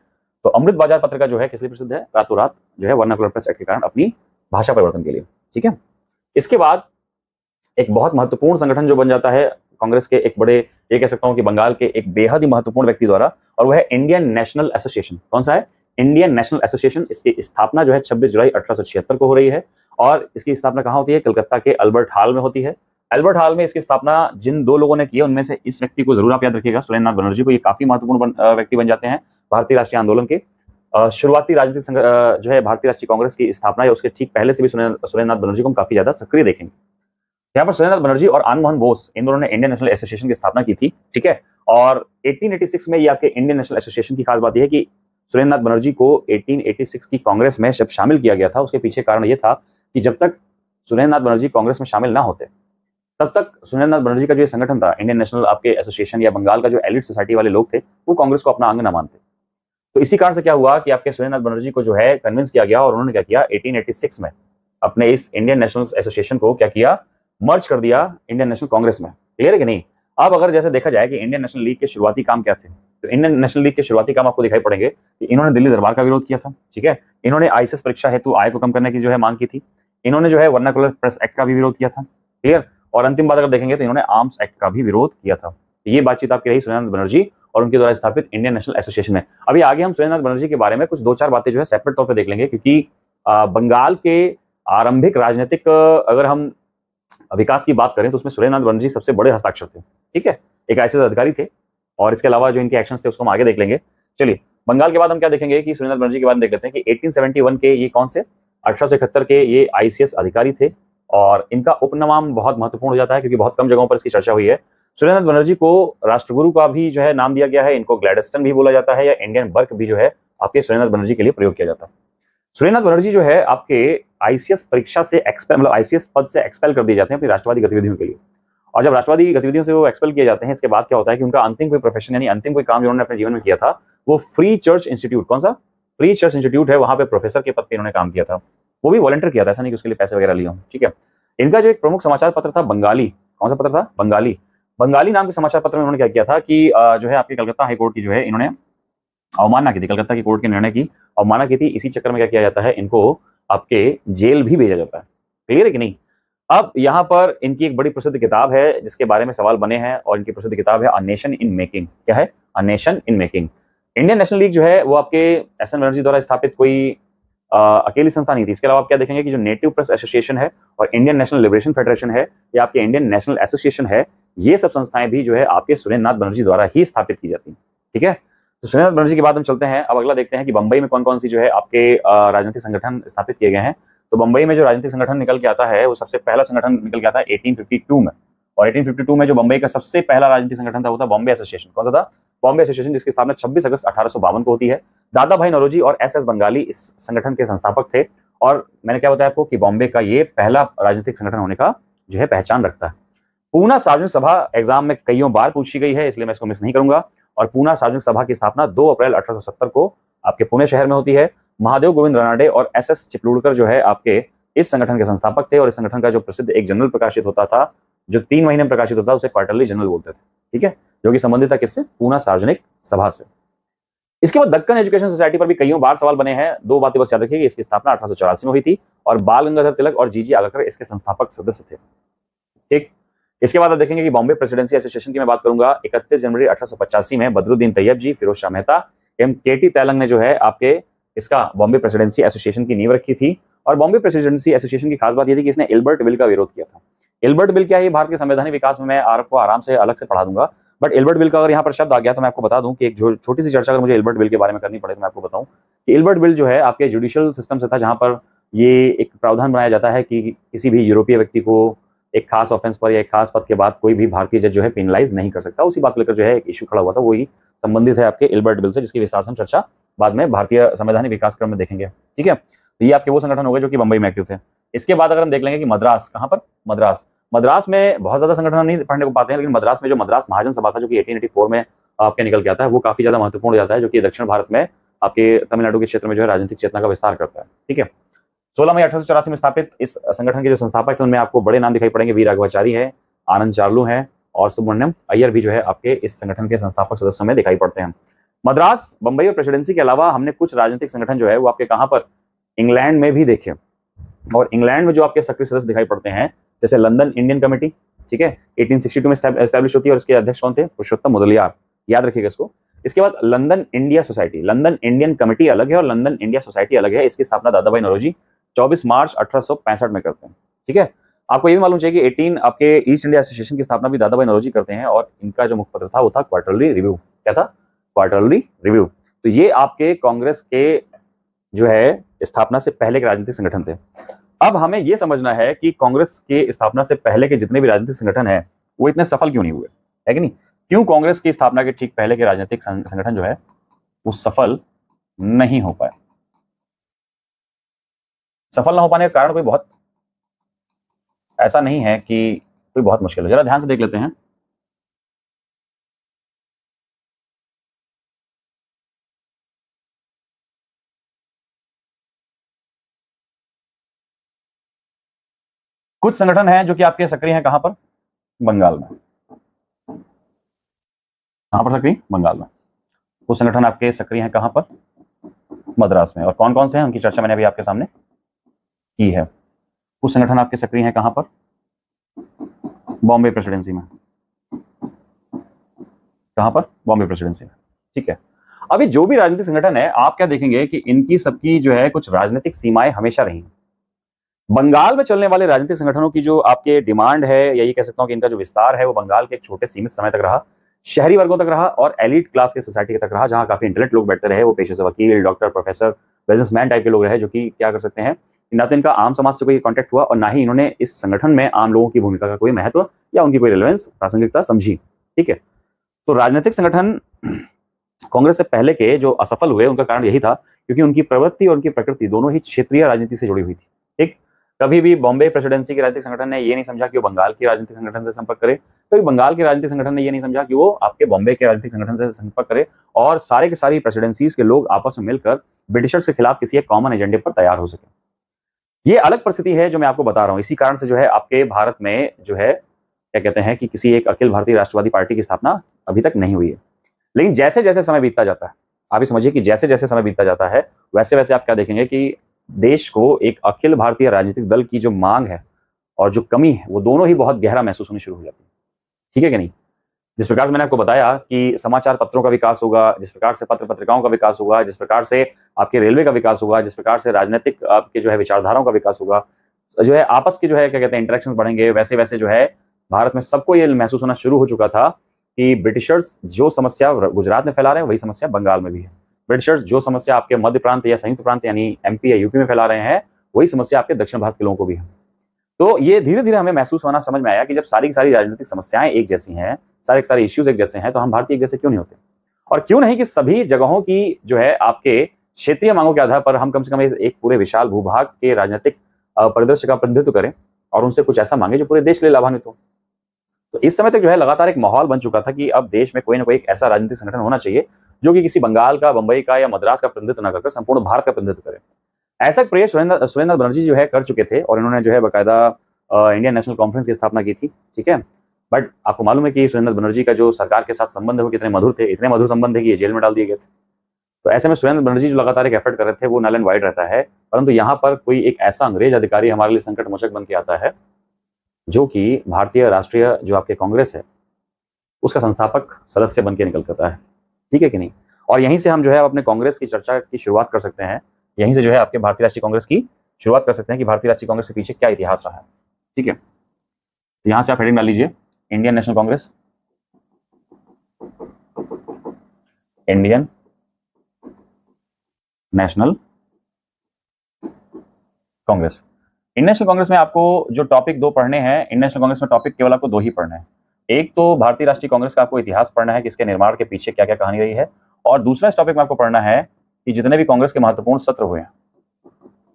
तो अमृत बाजार पत्रिका जो है किस लिए प्रसिद्ध है? रातों रात जो है वर्नाकुलर प्रेस एक्ट के कारण अपनी भाषा परिवर्तन के लिए। ठीक है, इसके बाद एक बहुत महत्वपूर्ण संगठन जो बन जाता है कांग्रेस के एक बड़े, ये कह सकता हूं कि बंगाल के एक बेहद ही महत्वपूर्ण व्यक्ति द्वारा, और वह है इंडियन नेशनल एसोसिएशन। कौन सा है? Indian national association. इसकी स्थापना जो है 26 जुलाई 1876 को हो रही है और इसकी स्थापना कहाँ होती है? कलकत्ता के अल्बर्ट हॉल में होती है। अल्बर्ट हॉल में इसकी स्थापना जिन दो लोगों ने की है उनमें से इस व्यक्ति को जरूर आप याद रखिएगा, सुरेंद्रनाथ बनर्जी को। ये काफी महत्वपूर्ण व्यक्ति बन जाते हैं भारतीय राष्ट्रीय आंदोलन के। शुरुआती राजनीतिक जो है भारतीय राष्ट्रीय कांग्रेस की स्थापना या उसके ठीक पहले से भी सुरेंद्रनाथ बनर्जी को हम काफी ज्यादा सक्रिय देखेंगे। यहाँ पर सुरेंद्रनाथ बनर्जी और आनंद मोहन बोस, इन दोनों ने इंडियन नेशनल एसोसिएशन की स्थापना की थी। ठीक है, और 1886 में ये आपके इंडियन नेशनल एसोसिएशन की खास बात यह है कि सुरेंद्रनाथ बनर्जी को 1886 की कांग्रेस में जब शामिल किया गया था, उसके पीछे कारण यह था कि जब तक सुरेंद्रनाथ बनर्जी कांग्रेस में शामिल ना होते तब तक सुरेंद्रनाथ बनर्जी का जो संगठन था इंडियन नेशनल आपके एसोसिएशन या बंगाल का जो एलिट सोसाइटी वाले लोग थे, वो कांग्रेस को अपना अंग ना मानते। तो इसी कारण से क्या हुआ कि आपके सुरेंद्र नाथ बनर्जी को जो है कन्विंस किया गया और उन्होंने क्या किया 1886 में अपने इस इंडियन नेशनल एसोसिएशन को क्या किया, मर्ज कर दिया इंडियन नेशनल कांग्रेस में। क्लियर है कि नहीं? अब अगर जैसे देखा जाए कि इंडियन नेशनल लीग के शुरुआती काम क्या थे, तो इंडियन नेशनल लीग के शुरुआती काम आपको दिखाई पड़ेंगे कि इन्होंने दिल्ली दरबार का विरोध किया था। ठीक है, इन्होंने आईसीएस परीक्षा हेतु आय को कम करने की जो है मांग की थी। इन्होंने जो है वर्नाकुलर प्रेस एक्ट का भी विरोध किया था। क्लियर। और अंतिम बात अगर देखेंगे तो इन्होंने आर्म्स एक्ट का भी विरोध किया था। ये बातचीत आपकी रही सुरेंद्र बनर्जी और उनके द्वारा स्थापित इंडियन नेशनल एसोसिएशन में। अभी आगे हम सुरेंद्र बनर्जी के बारे में कुछ 2-4 बातें जो है सेपरेट तौर पर देख लेंगे, क्योंकि बंगाल के आरंभिक राजनीतिक अगर हम विकास की बात करें तो उसमें सुरेंद्र बनर्जी सबसे बड़े हस्ताक्षर थे। ठीक है, एक आईसीएस अधिकारी थे और इसके अलावा जो इनके एक्शंस थे उसको हम आगे देख लेंगे। चलिए, बंगाल के बाद हम क्या देखेंगे कि सुरेंद्र बनर्जी के बारे में देख लेते हैं कि 1871 के ये कौन से 1871 के ये आईसीएस अधिकारी थे और इनका उपनाम बहुत महत्वपूर्ण हो जाता है क्योंकि बहुत कम जगहों पर इसकी चर्चा हुई है। सुरेंद्र बनर्जी को राष्ट्रगुरु का भी जो है नाम दिया गया है, इनको ग्लैडस्टन भी बोला जाता है या इंडियन बर्क भी जो है आपके सुरेंद्र बनर्जी के लिए प्रयोग किया जाता है। सुरेंद्र बनर्जी जो है आपके आईसीएस परीक्षा से एक्सपेल मतलब आईसीएस पद से एक्सपेल कर दिए जाते हैं अपनी राष्ट्रवादी गतिविधियों के लिए। और जब राष्ट्रवादी गतिविधियों से वो एक्सपेल किए जाते हैं, इसके बाद क्या होता है कि उनका अंतिम कोई प्रोफेशन यानी अंतिम कोई काम जो उन्होंने अपने जीवन में किया था वो फ्री चर्च इंस्टीट्यूट, कौन सा फ्री चर्च इंस्टीट्यूट है, वहां पे प्रोफेसर के पद पे इन्होंने काम किया था। वो भी वॉलंटियर किया था, ऐसा नहीं कि उसके लिए पैसे वगैरह लिए हों। ठीक है, इनका जो एक प्रमुख समाचार पत्र था बंगाली, कौन सा पत्र था? बंगाली। बंगाली नाम के समाचार पत्र में उन्होंने क्या किया था कि जो है आपके कलकत्ता हाईकोर्ट की जो है इन्होंने अवमानना की थी, कलकत्ता की कोर्ट के निर्णय की अवमानना की थी। इसी चक्कर में क्या किया जाता है, इनको आपके जेल भी भेजा जाता है। क्लियर है कि नहीं? अब यहाँ पर इनकी एक बड़ी प्रसिद्ध किताब है जिसके बारे में सवाल बने हैं और इनकी प्रसिद्ध किताब है अ नेशन इन मेकिंग। क्या है? A nation in making. Indian national league जो है वो आपके एस एन बनर्जी द्वारा स्थापित कोई अकेली संस्था नहीं थी। इसके अलावा आप क्या देखेंगे कि जो नेटिव प्रेस एसोसिएशन है और इंडियन नेशनल लिबरेशन फेडरेशन है या आपके इंडियन नेशनल एसोसिएशन है, ये सब संस्थाएं भी जो है आपके सुरेंद्र नाथ बनर्जी द्वारा ही स्थापित की जाती हैं। ठीक है, तो सुरेंद्र बनर्जी के बाद हम चलते हैं। अब अगला देखते हैं कि बंबई में कौन कौन सी जो है आपके राजनीतिक संगठन स्थापित किए गए हैं। तो बंबई में जो राजनीतिक संगठन निकल के आता है वो सबसे पहला संगठन निकल के आता है 1852 में। और 1852 में जो बंबई का सबसे पहला राजनीतिक संगठन था वो था बॉम्बे एसोसिएशन। कौन सा था? बॉम्बे एसोसिएशन, जिसकी स्थापना 26 अगस्त 1852 को होती है। दादा भाई नौरोजी और एस एस बंगाली इस संगठन के संस्थापक थे। और मैंने क्या बताया आपको कि बॉम्बे का ये पहला राजनीतिक संगठन होने का जो है पहचान रखता है। पूना सार्वजनिक सभा एग्जाम में कईयों बार पूछी गई है, इसलिए मैं इसको मिस नहीं करूंगा। और पूना सार्वजनिक सभा की स्थापना 2 अप्रैल 1870 को आपके पुणे शहर में होती है। महादेव गोविंद रानाडे और एस एस चिपलूणकर जो है आपके इस संगठन के संस्थापक थे। और इस संगठन का जो प्रसिद्ध एक जर्नल प्रकाशित होता था जो 3 महीने में प्रकाशित होता है उसे क्वार्टरली जर्नल बोलते थे। ठीक है, जो कि संबंधित था किससे? पूना सार्वजनिक सभा से। इसके बाद दक्कन एजुकेशन सोसाइटी पर भी कईयों बार सवाल बने हैं। 2 बातें बस याद रखिए, इसकी स्थापना 1884 में हुई थी और बाल गंगाधर तिलक और जीजी आगरकर इसके संस्थापक सदस्य थे। ठीक, इसके बाद आप देखेंगे कि बॉम्बे प्रेसिडेंसी एसोसिएशन की मैं बात करूंगा। 31 जनवरी 1885 में बदरुद्दीन तैयब जी, फिरोज शाह मेहता एवं केटी तैलंग ने जो है आपके इसका बॉम्बे प्रेसिडेंसी एसोसिएशन की नींव रखी थी। और बॉम्बे प्रेसिडेंसी एसोसिएशन की खास बात यह थी कि इसने इल्बर्ट बिल का विरोध किया था। इल्बर्ट बिल क्या है? भारत के संवैधानिक विकास में मैं आपको आराम से अलग से पढ़ा दूंगा, बट इल्बर्ट बिल का अगर यहाँ पर शब्द आ गया तो मैं आपको बता दूं कि एक छोटी सी चर्चा अगर मुझे इल्बर्ट बिल के बारे में करनी पड़े तो मैं आपको बताऊं कि इल्बर्ट बिल जो है आपके जुडिशियल सिस्टम से था, जहां पर ये एक प्रावधान बनाया जाता है कि किसी भी यूरोपीय व्यक्ति को एक खास ऑफेंस पर या एक खास पद के बाद कोई भी भारतीय जज जो है पेनलाइज नहीं कर सकता। उसी बात को लेकर जो है एक इशू खड़ा हुआ था, वही संबंधित है आपके इल्बर्ट बिल से, जिसकी विस्तार से हम चर्चा बाद में भारतीय संवैधानिक विकास क्रम में देखेंगे। ठीक है, तो ये आपके वो संगठन हो गए जो कि बंबई में एक्टिव थे। इसके बाद अगर हम देख लेंगे कि मद्रास, कहां पर? मद्रास में बहुत ज्यादा संगठन हम नहीं पढ़ने को पाते हैं, लेकिन मद्रास में जो मद्रास महाजन सभा था जो कि 1884 में आपके निकल के आता है, वो काफी ज्यादा महत्वपूर्ण हो जाता है, जो कि दक्षिण भारत में आपके तमिलनाडु के क्षेत्र में जो है राजनीतिक चेतना का विस्तार करता है। ठीक है, 16 मई 1884 में स्थापित इस संगठन के जो संस्थापक हैं उनमें आपको बड़े नाम दिखाई पड़ेंगे। वी राघवाचारी है, आनंद चार्लू है और सुब्रमण्यम अय्यर भी जो है आपके इस संगठन के संस्थापक सदस्यों में दिखाई पड़ते हैं। मद्रास, बंबई और प्रेसिडेंसी के अलावा हमने कुछ राजनीतिक संगठन जो है वो आपके कहां पर? इंग्लैंड में भी देखे। और इंग्लैंड में जो आपके सक्रिय सदस्य दिखाई पड़ते हैं जैसे लंदन इंडियन कमेटी, ठीक है, 1862 में एस्टैब्लिश होती है और इसके अध्यक्ष कौन थे? पुरुषोत्तम मुदलियार, याद रखिएगा इसको। इसके बाद London India society, London Indian committee अलग है और लंदन इंडिया सोसाइटी अलग है। इसकी स्थापना दादा भाई नौरोजी 24 मार्च 1865 में करते हैं। ठीक है, आपको ये भी मालूम चाहिए कि 18 आपके ईस्ट इंडिया एसोसिएशन की स्थापना भी दादा भाई नौरोजी करते हैं और इनका जो मुखपत्र था वो था क्वार्टरली रिव्यू। क्या था? Quarterly review. तो ये आपके कांग्रेस के जो है स्थापना से पहले के राजनीतिक संगठन थे। अब हमें यह समझना है कि कांग्रेस के स्थापना से पहले के जितने भी राजनीतिक संगठन हैं वो इतने सफल क्यों नहीं हुए, है कि नहीं? क्यों कांग्रेस की स्थापना के ठीक पहले के राजनीतिक संगठन जो है वो सफल नहीं हो पाए? सफल ना हो पाने का कारण कोई बहुत ऐसा नहीं है कि कोई बहुत मुश्किल है। जरा ध्यान से देख लेते हैं। कुछ संगठन हैं जो कि आपके सक्रिय हैं कहां पर? बंगाल में। कहां पर सक्रिय? बंगाल में। कुछ संगठन आपके सक्रिय हैं कहां पर? मद्रास में। और कौन कौन से हैं उनकी चर्चा मैंने अभी आपके सामने की है। कुछ संगठन आपके सक्रिय हैं कहां पर? बॉम्बे प्रेसिडेंसी में। कहां पर? बॉम्बे प्रेसिडेंसी में। ठीक है। अभी जो भी राजनीतिक संगठन है, आप क्या देखेंगे कि इनकी सबकी जो है कुछ राजनीतिक सीमाएं हमेशा रही। बंगाल में चलने वाले राजनीतिक संगठनों की जो आपके डिमांड है, यही कह सकता हूं कि इनका जो विस्तार है वो बंगाल के एक छोटे सीमित समय तक रहा, शहरी वर्गों तक रहा और एलिट क्लास के सोसाइटी तक रहा, जहां काफी इंटेलेक्ट लोग बैठते रहे। वो पेशे से वकील, डॉक्टर, प्रोफेसर, बिजनेसमैन टाइप के लोग रहे, जो कि क्या कर सकते हैं, ना तो इनका आम समाज से कोई कॉन्टेक्ट हुआ और ना ही इन्होंने इस संगठन में आम लोगों की भूमिका का कोई महत्व या उनकी कोई रिलेवेंस, प्रासंगिकता समझी। ठीक है। तो राजनीतिक संगठन कांग्रेस से पहले के जो असफल हुए, उनका कारण यही था क्योंकि उनकी प्रवृत्ति और उनकी प्रकृति दोनों ही क्षेत्रीय राजनीति से जुड़ी हुई थी। ठीक। कभी भी बॉम्बे प्रेसिडेंसी के राजनीतिक संगठन ने ये नहीं समझा कि वो बंगाल के राजनीतिक संगठन से संपर्क करे, कभी बंगाल के राजनीतिक संगठन ने ये नहीं समझा कि वो आपके बॉम्बे के राजनीतिक संगठन से संपर्क करे, और सारे के सारी प्रेसिडेंसीज के लोग आपस में मिलकर ब्रिटिशर्स के खिलाफ किसी एक कॉमन एजेंडे पर तैयार हो सके। ये अलग परिस्थिति है जो मैं आपको बता रहा हूं। इसी कारण से जो है आपके भारत में जो है क्या कहते हैं कि किसी एक अखिल भारतीय राष्ट्रवादी पार्टी की स्थापना अभी तक नहीं हुई है। लेकिन जैसे जैसे समय बीतता जाता है, आप ये समझिए कि जैसे जैसे समय बीतता जाता है, वैसे वैसे आप क्या देखेंगे कि देश को एक अखिल भारतीय राजनीतिक दल की जो मांग है और जो कमी है, वो दोनों ही बहुत गहरा महसूस होनी शुरू हो जाती है। ठीक है कि नहीं? जिस प्रकार से मैंने आपको बताया कि समाचार पत्रों का विकास होगा, जिस प्रकार से पत्र पत्रिकाओं का विकास होगा, जिस प्रकार से आपके रेलवे का विकास होगा, जिस प्रकार से राजनीतिक आपके जो है विचारधाराओं का विकास होगा, जो है आपस के जो है क्या कहते हैं इंटरेक्शंस बढ़ेंगे, वैसे वैसे जो है भारत में सबको ये महसूस होना शुरू हो चुका था कि ब्रिटिशर्स जो समस्या गुजरात में फैला रहे हैं, वही समस्या बंगाल में भी है। ब्रिटिशर्स जो समस्या आपके मध्य प्रांत या संयुक्त प्रांत यानी एमपी या यूपी में फैला रहे हैं, वही समस्या आपके दक्षिण भारत के लोगों को भी है। तो ये धीरे धीरे हमें महसूस होना समझ में आया कि जब सारी की सारी राजनीतिक समस्याएं एक जैसी हैं, सारे के सारे इश्यूज एक जैसे हैं, तो हम भारतीय एक जैसे क्यों नहीं होते? और क्यों नहीं कि सभी जगहों की जो है आपके क्षेत्रीय मांगों के आधार पर हम कम से कम एक पूरे विशाल भूभाग के राजनीतिक परिदृश्य का प्रतिनिधित्व करें और उनसे कुछ ऐसा मांगे जो पूरे देश के लिए लाभान्वित हो। तो इस समय तक जो है लगातार एक माहौल बन चुका था कि अब देश में कोई ना कोई एक ऐसा राजनीतिक संगठन होना चाहिए जो कि किसी बंगाल का, बंबई का या मद्रास का प्रतिनिधित्व न करके संपूर्ण भारत का प्रतिनिधित्व करे। ऐसा प्रयास सुरेंद्र बनर्जी जो है कर चुके थे और इन्होंने जो है बाकायदा इंडियन नेशनल कॉन्फ्रेंस की स्थापना की थी। ठीक है। बट आपको मालूम है कि सुरेंद्र बनर्जी का जो सरकार के साथ संबंध है वो कितने मधुर थे, इतने मधुर संबंध थे कि ये जेल में डाल दिए गए थे। तो ऐसे में सुरेंद्र बनर्जी जो लगातार एक एफर्ट कर रहे थे वो नल एंड वाइड रहता है, परंतु यहाँ पर कोई एक ऐसा अंग्रेज अधिकारी हमारे लिए संकट मोचक बन के आता है जो कि भारतीय राष्ट्रीय जो आपके कांग्रेस है उसका संस्थापक सदस्य बन के निकल करता है। ठीक है कि नहीं? और यहीं से हम जो है अपने कांग्रेस की चर्चा की शुरुआत कर सकते हैं। यहीं से जो है आपके भारतीय राष्ट्रीय कांग्रेस की शुरुआत कर सकते हैं कि भारतीय राष्ट्रीय कांग्रेस के पीछे क्या इतिहास रहा है। ठीक है। तो यहां से आप हेडिंग डाल लीजिए, Indian National Congress. Indian National Congress. Indian National Congress में आपको जो टॉपिक दो पढ़ने हैं, इंडियन नेशनल कांग्रेस में टॉपिक केवल आपको दो ही पढ़ने हैं। एक तो भारतीय राष्ट्रीय कांग्रेस का आपको इतिहास पढ़ना है कि इसके निर्माण के पीछे क्या क्या कहानी रही है, और दूसरा इस टॉपिक में आपको पढ़ना है कि जितने भी कांग्रेस के महत्वपूर्ण सत्र हुए हैं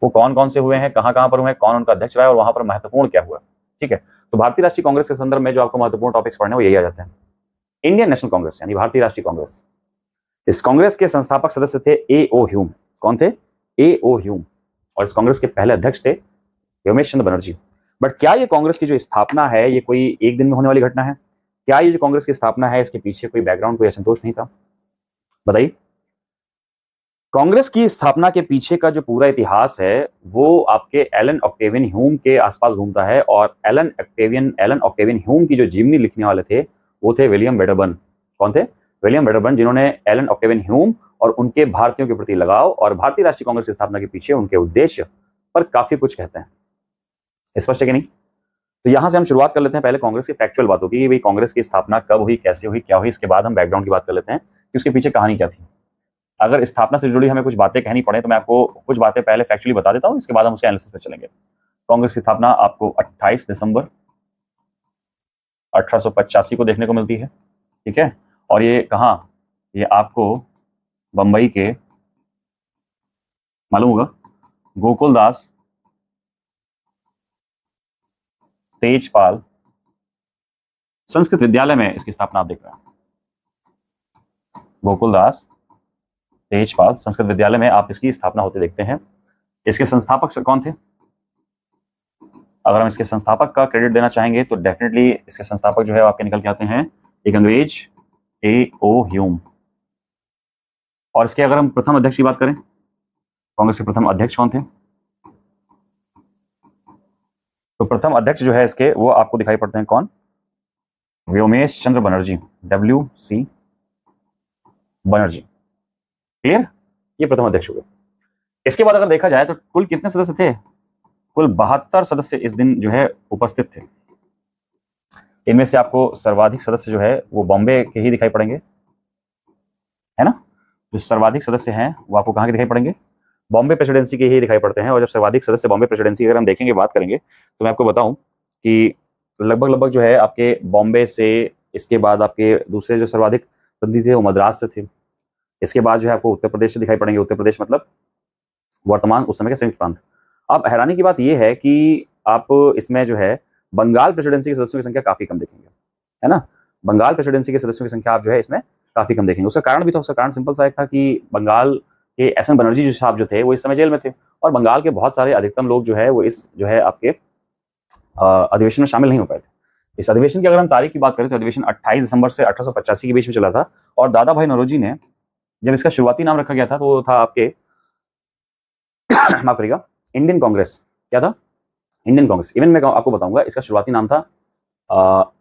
वो कौन कौन से हुए हैं, कहां कहां पर हुए हैं, कौन उनका अध्यक्ष रहा है और वहां पर महत्वपूर्ण क्या हुआ। ठीक है। तो भारतीय राष्ट्रीय कांग्रेस के संदर्भ में जो आपको महत्वपूर्ण टॉपिक्स पढ़ने वो यही आ जाते हैं। इंडियन नेशनल कांग्रेस यानी भारतीय राष्ट्रीय कांग्रेस, इस कांग्रेस के संस्थापक सदस्य थे ए.ओ. ह्यूम। कौन थे? ए.ओ. ह्यूम। और इस कांग्रेस के पहले अध्यक्ष थे व्योमेश चंद्र बनर्जी। बट क्या ये कांग्रेस की जो स्थापना है ये कोई एक दिन में होने वाली घटना है? क्या ये जो कांग्रेस की स्थापना है इसके पीछे कोई बैकग्राउंड, कोई असंतोष नहीं था? बताइए। कांग्रेस की स्थापना के पीछे का जो पूरा इतिहास है वो आपके एलन ऑक्टेवियन ह्यूम के आसपास घूमता है, और एलन ऑक्टेवियन ह्यूम की जो जीवनी लिखने वाले थे वो थे विलियम वेडरबर्न। कौन थे? विलियम वेडरबर्न, जिन्होंने एलन ऑक्टेवियन ह्यूम और उनके भारतीयों के प्रति लगाव और भारतीय राष्ट्रीय कांग्रेस की स्थापना के पीछे उनके उद्देश्य पर काफी कुछ कहते हैं। स्पष्ट है कि नहीं? तो यहां से हम शुरुआत कर लेते हैं पहले कांग्रेस की फैक्चुअल बातों की, भाई कांग्रेस की स्थापना कब हुई, कैसे हुई, क्या हुई। इसके बाद हम बैकग्राउंड की बात कर लेते हैं कि उसके पीछे कहानी क्या थी। अगर स्थापना से जुड़ी हमें कुछ बातें कहनी पड़े तो मैं आपको कुछ बातें पहले फैक्चुअली बता देता हूं, इसके बाद हम उसके एनालिसिस पे चलेंगे। कांग्रेस की स्थापना आपको 28 दिसंबर 1885 को देखने को मिलती है। ठीक है। और ये कहां? ये आपको बंबई के, मालूम होगा, गोकुलदास तेजपाल संस्कृत विद्यालय में इसकी स्थापना आप देख रहे हैं। गोकुलदास तेजपाल संस्कृत विद्यालय में आप इसकी स्थापना होते देखते हैं। इसके संस्थापक कौन थे? अगर हम इसके संस्थापक का क्रेडिट देना चाहेंगे तो डेफिनेटली इसके संस्थापक जो है आपके निकल के आते हैं एक अंग्रेज A.O. ह्यूम। और इसके अगर हम प्रथम अध्यक्ष की बात करें, कांग्रेस के प्रथम अध्यक्ष कौन थे? तो प्रथम अध्यक्ष जो है इसके वो आपको दिखाई पड़ते हैं कौन? व्योमेश चंद्र बनर्जी, WC बनर्जी। क्लियर? ये प्रथम अध्यक्ष हो गए। इसके बाद अगर देखा जाए तो कुल कितने सदस्य थे? कुल 72 सदस्य इस दिन जो है उपस्थित थे। इनमें से आपको सर्वाधिक सदस्य जो है वो बॉम्बे के ही दिखाई पड़ेंगे, है ना? जो सर्वाधिक सदस्य हैं वो आपको कहाँ के दिखाई पड़ेंगे? बॉम्बे प्रेसिडेंसी के ही दिखाई पड़ते हैं। और जब सर्वाधिक सदस्य बॉम्बे प्रेसिडेंसी अगर हम देखेंगे, बात करेंगे, तो मैं आपको बताऊं कि लगभग जो है आपके बॉम्बे से, इसके बाद आपके दूसरे जो सर्वाधिक प्रतिनिधि थे वो मद्रास से थे। इसके बाद जो है आपको उत्तर प्रदेश से दिखाई पड़ेंगे। उत्तर प्रदेश मतलब वर्तमान उस समय के संयुक्त प्रांत। अब हैरानी की बात यह है कि आप इसमें जो है बंगाल प्रेसिडेंसी के सदस्यों की संख्या काफी कम देखेंगे, है ना? बंगाल प्रेसिडेंसी के सदस्यों की संख्या आप जो है इसमें काफी कम देखेंगे। उसका कारण भी था, उसका कारण सिंपल सा एक था कि बंगाल के S.N. बनर्जी जो साहब जो थे वो इस समय जेल में थे, और बंगाल के बहुत सारे अधिकतम लोग जो है वो इस जो है आपके अधिवेशन में शामिल नहीं हो पाए थे। इस अधिवेशन की अगर हम तारीख की बात करें तो अधिवेशन 28 दिसंबर से 1885 के बीच में चला था। और दादा भाई नौरोजी ने जब इसका शुरुआती नाम रखा गया था तो वो था आपके माफ करिएगा, इंडियन कांग्रेस। क्या था? इंडियन कांग्रेस। इवन मैं आपको बताऊंगा इसका शुरुआती नाम था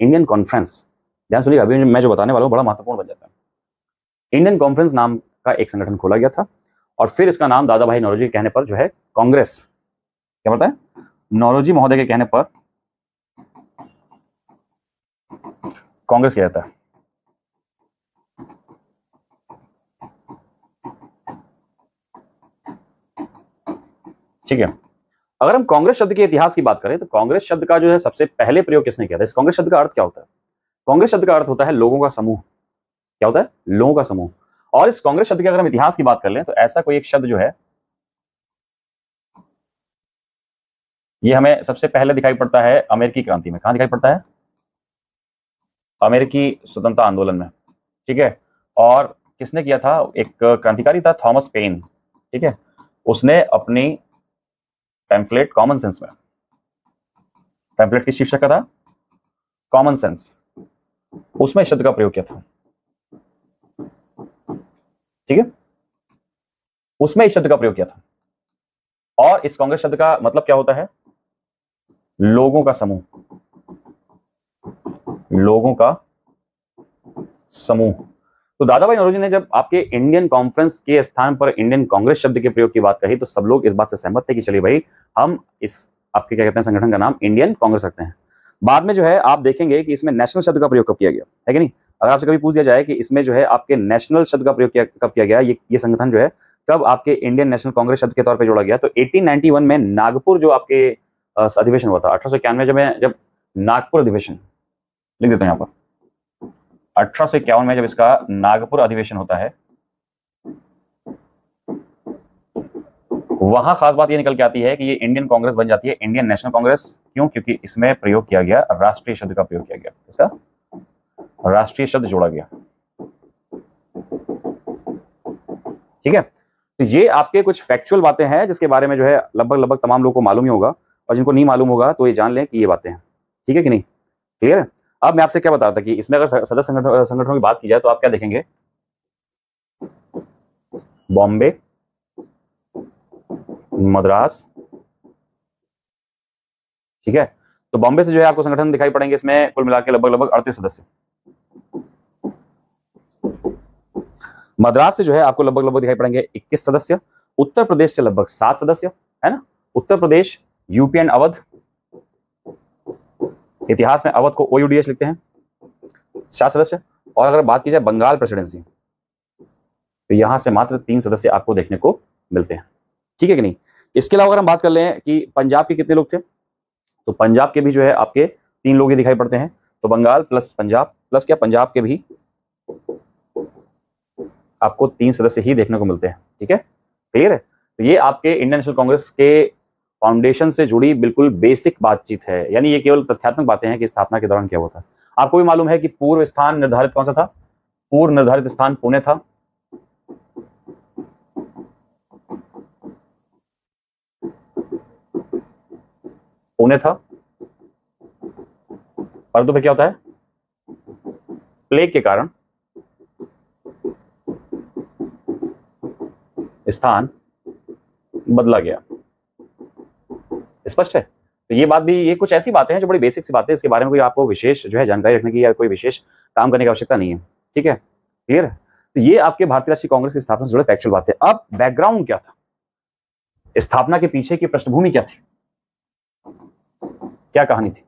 इंडियन कॉन्फ्रेंस। ध्यान सुनिएगा, अभी मैं जो बताने वाला हूँ बड़ा महत्वपूर्ण बन जाता है। इंडियन कॉन्फ्रेंस नाम का एक संगठन खोला गया था और फिर इसका नाम दादा भाई नौरोजी के कहने पर जो है कांग्रेस, क्या पता है, नौरोजी महोदय के कहने पर कांग्रेस किया जाता है। ठीक है। अगर हम कांग्रेस शब्द के इतिहास की बात करें तो कांग्रेस शब्द का जो है सबसे पहले प्रयोग किसने किया था? इस कांग्रेस शब्द का अर्थ क्या होता है? कांग्रेस शब्द का अर्थ होता है लोगों का समूह। क्या होता है? लोगों का समूह। और इस कांग्रेस शब्द की अगर हम इतिहास की बात कर लें तो ऐसा कोई एक शब्द जो है ये हमें सबसे पहले दिखाई पड़ता है अमेरिकी क्रांति में। कहां दिखाई पड़ता है? अमेरिकी स्वतंत्रता आंदोलन में। ठीक है। और किसने किया था? एक क्रांतिकारी था थॉमस पेन। ठीक है। उसने अपनी पैम्फलेट कॉमन सेंस में, पैम्फलेट की शीर्षक का था कॉमन सेंस, उसमें शब्द का प्रयोग किया था। ठीक है। उसमें इस शब्द का प्रयोग किया था। और इस कांग्रेस शब्द का मतलब क्या होता है? लोगों का समूह। लोगों का समूह। तो दादा भाई नौरोजी ने जब आपके इंडियन कॉन्फ्रेंस के स्थान पर इंडियन कांग्रेस शब्द के प्रयोग की बात कही तो सब लोग इस बात से सहमत थे कि चलिए भाई हम इस आपके क्या कहते हैं संगठन का नाम इंडियन कांग्रेस रखते हैं। बाद में जो है आप देखेंगे कि इसमें नेशनल शब्द का प्रयोग कब किया गया है कि नहीं? अगर आपसे कभी पूछ दिया जाए कि इसमें जो है आपके नेशनल शब्द का प्रयोग कब किया गया, ये संगठन जो है कब आपके इंडियन नेशनल कांग्रेस शब्द के तौर पर जोड़ा गया, तो 1891 में नागपुर जो आपके अधिवेशन हुआ था 1891 जब नागपुर अधिवेशन, लिख देता हूं यहां पर, 1851 में जब इसका नागपुर अधिवेशन होता है, वहां खास बात ये निकल के आती है कि ये इंडियन कांग्रेस बन जाती है इंडियन नेशनल कांग्रेस। क्यों? क्योंकि इसमें प्रयोग किया गया राष्ट्रीय शब्द का प्रयोग किया गया, इसका राष्ट्रीय शब्द जोड़ा गया। ठीक है। तो ये आपके कुछ फैक्चुअल बातें हैं जिसके बारे में जो है लगभग तमाम लोगों को मालूम ही होगा, और जिनको नहीं मालूम होगा तो ये जान लें कि ये बातें हैं। ठीक है कि नहीं? क्लियर है? अब मैं आपसे क्या बता रहा था कि इसमें अगर सदस्य संगठनों की बात की जाए तो आप क्या देखेंगे? बॉम्बे, मद्रास। ठीक है। तो बॉम्बे से जो है आपको संगठन दिखाई पड़ेंगे, इसमें कुल मिलाकर लगभग 38 सदस्य। मद्रास से जो है आपको लगभग दिखाई पड़ेंगे 21 सदस्य। उत्तर प्रदेश से लगभग 7 सदस्य, है ना? उत्तर प्रदेश, यूपी एंड अवध, इतिहास में अवध को OUDH लिखते हैं, 7 सदस्य। और अगर बात की जाए बंगाल प्रेसिडेंसी तो यहां से मात्र 3 सदस्य आपको देखने को मिलते हैं। ठीक है कि नहीं? इसके अलावा अगर हम बात कर लें कि पंजाब के कितने लोग थे, तो पंजाब के भी जो है आपके 3 लोग ही दिखाई पड़ते हैं। तो बंगाल प्लस पंजाब प्लस क्या, पंजाब के भी आपको 3 सदस्य ही देखने को मिलते हैं। ठीक है, क्लियर है? तो ये आपके इंडियन नेशनल कांग्रेस के फाउंडेशन से जुड़ी बिल्कुल बेसिक बातचीत है, यानी ये केवल तथ्यात्मक बातें हैं कि स्थापना के दौरान क्या हुआ था। आपको भी मालूम है कि पूर्व स्थान निर्धारित कौन सा था? पूर्व निर्धारित स्थान पुणे था। पुणे था। परंतु फिर क्या होता है, प्लेग के कारण स्थान बदला गया। स्पष्ट है? तो ये बात भी, ये कुछ ऐसी बातें हैं जो बड़ी बेसिक सी बातें हैं, इसके बारे में कोई आपको विशेष जो है जानकारी रखने की या कोई विशेष काम करने की आवश्यकता नहीं है। ठीक है, क्लियर है? तो ये आपके भारतीय राष्ट्रीय कांग्रेस की स्थापना से जुड़े फैक्चुअल बातें। अब बैकग्राउंड क्या था, स्थापना के पीछे की पृष्ठभूमि क्या थी, क्या कहानी थी?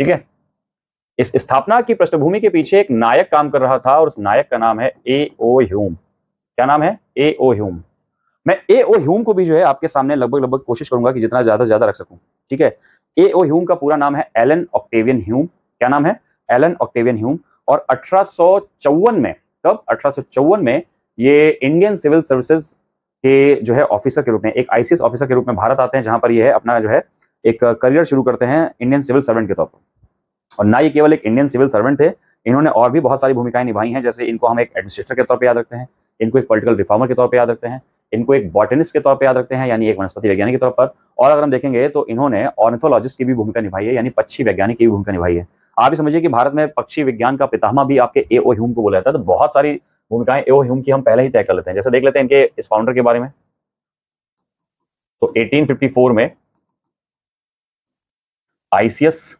ठीक है, इस स्थापना की पृष्ठभूमि के पीछे एक नायक काम कर रहा था और उस नायक का नाम है ए.ओ. ह्यूम। क्या नाम है? ए.ओ. ह्यूम। मैं ए.ओ. ह्यूम को भी जो है आपके सामने लगभग कोशिश करूंगा कि जितना ज्यादा से ज्यादा रख सकूं। ठीक है, ए.ओ. ह्यूम का पूरा नाम है एलन ऑक्टेवियन ह्यूम। क्या नाम है? Allan Octavian Hume. और 1854 में, कब? 1854 में ये इंडियन सिविल सर्विसेज के जो है ऑफिसर के रूप में, एक आईसीएस ऑफिसर के रूप में भारत आते हैं, जहां पर ये है अपना जो है एक करियर शुरू करते हैं इंडियन सिविल सर्वेंट के तौर पर। और ना ये केवल एक इंडियन सिविल सर्वेंट थे, इन्होंने और भी बहुत सारी भूमिकाएं निभाई हैं। जैसे इनको हम एक एडमिनिस्ट्रेटर के तौर पे याद रखते हैं, इनको एक पॉलिटिकल रिफॉर्मर के तौर पे याद रखते हैं, इनको एक बॉटनिस्ट के तौर पे याद रखते हैं, यानी एक वनस्पति वैज्ञानिक के तौर पर। और अगर हम देखेंगे तो इन्होंने ऑर्निथोलॉजिस्ट की भी भूमिका निभाई है, यानी पक्षी वैज्ञानिक की भी भूमिका निभाई है। आप भी समझिए कि भारत में पक्षी विज्ञान का पितामह भी आपके ए.ओ. ह्यूम को बोला जाता है। तो बहुत सारी भूमिकाएं ए.ओ. ह्यूम की हम पहले ही तय कर लेते हैं। जैसे देख लेते हैं इनके इस फाउंडर के बारे में। तो 1854 में आईसीएस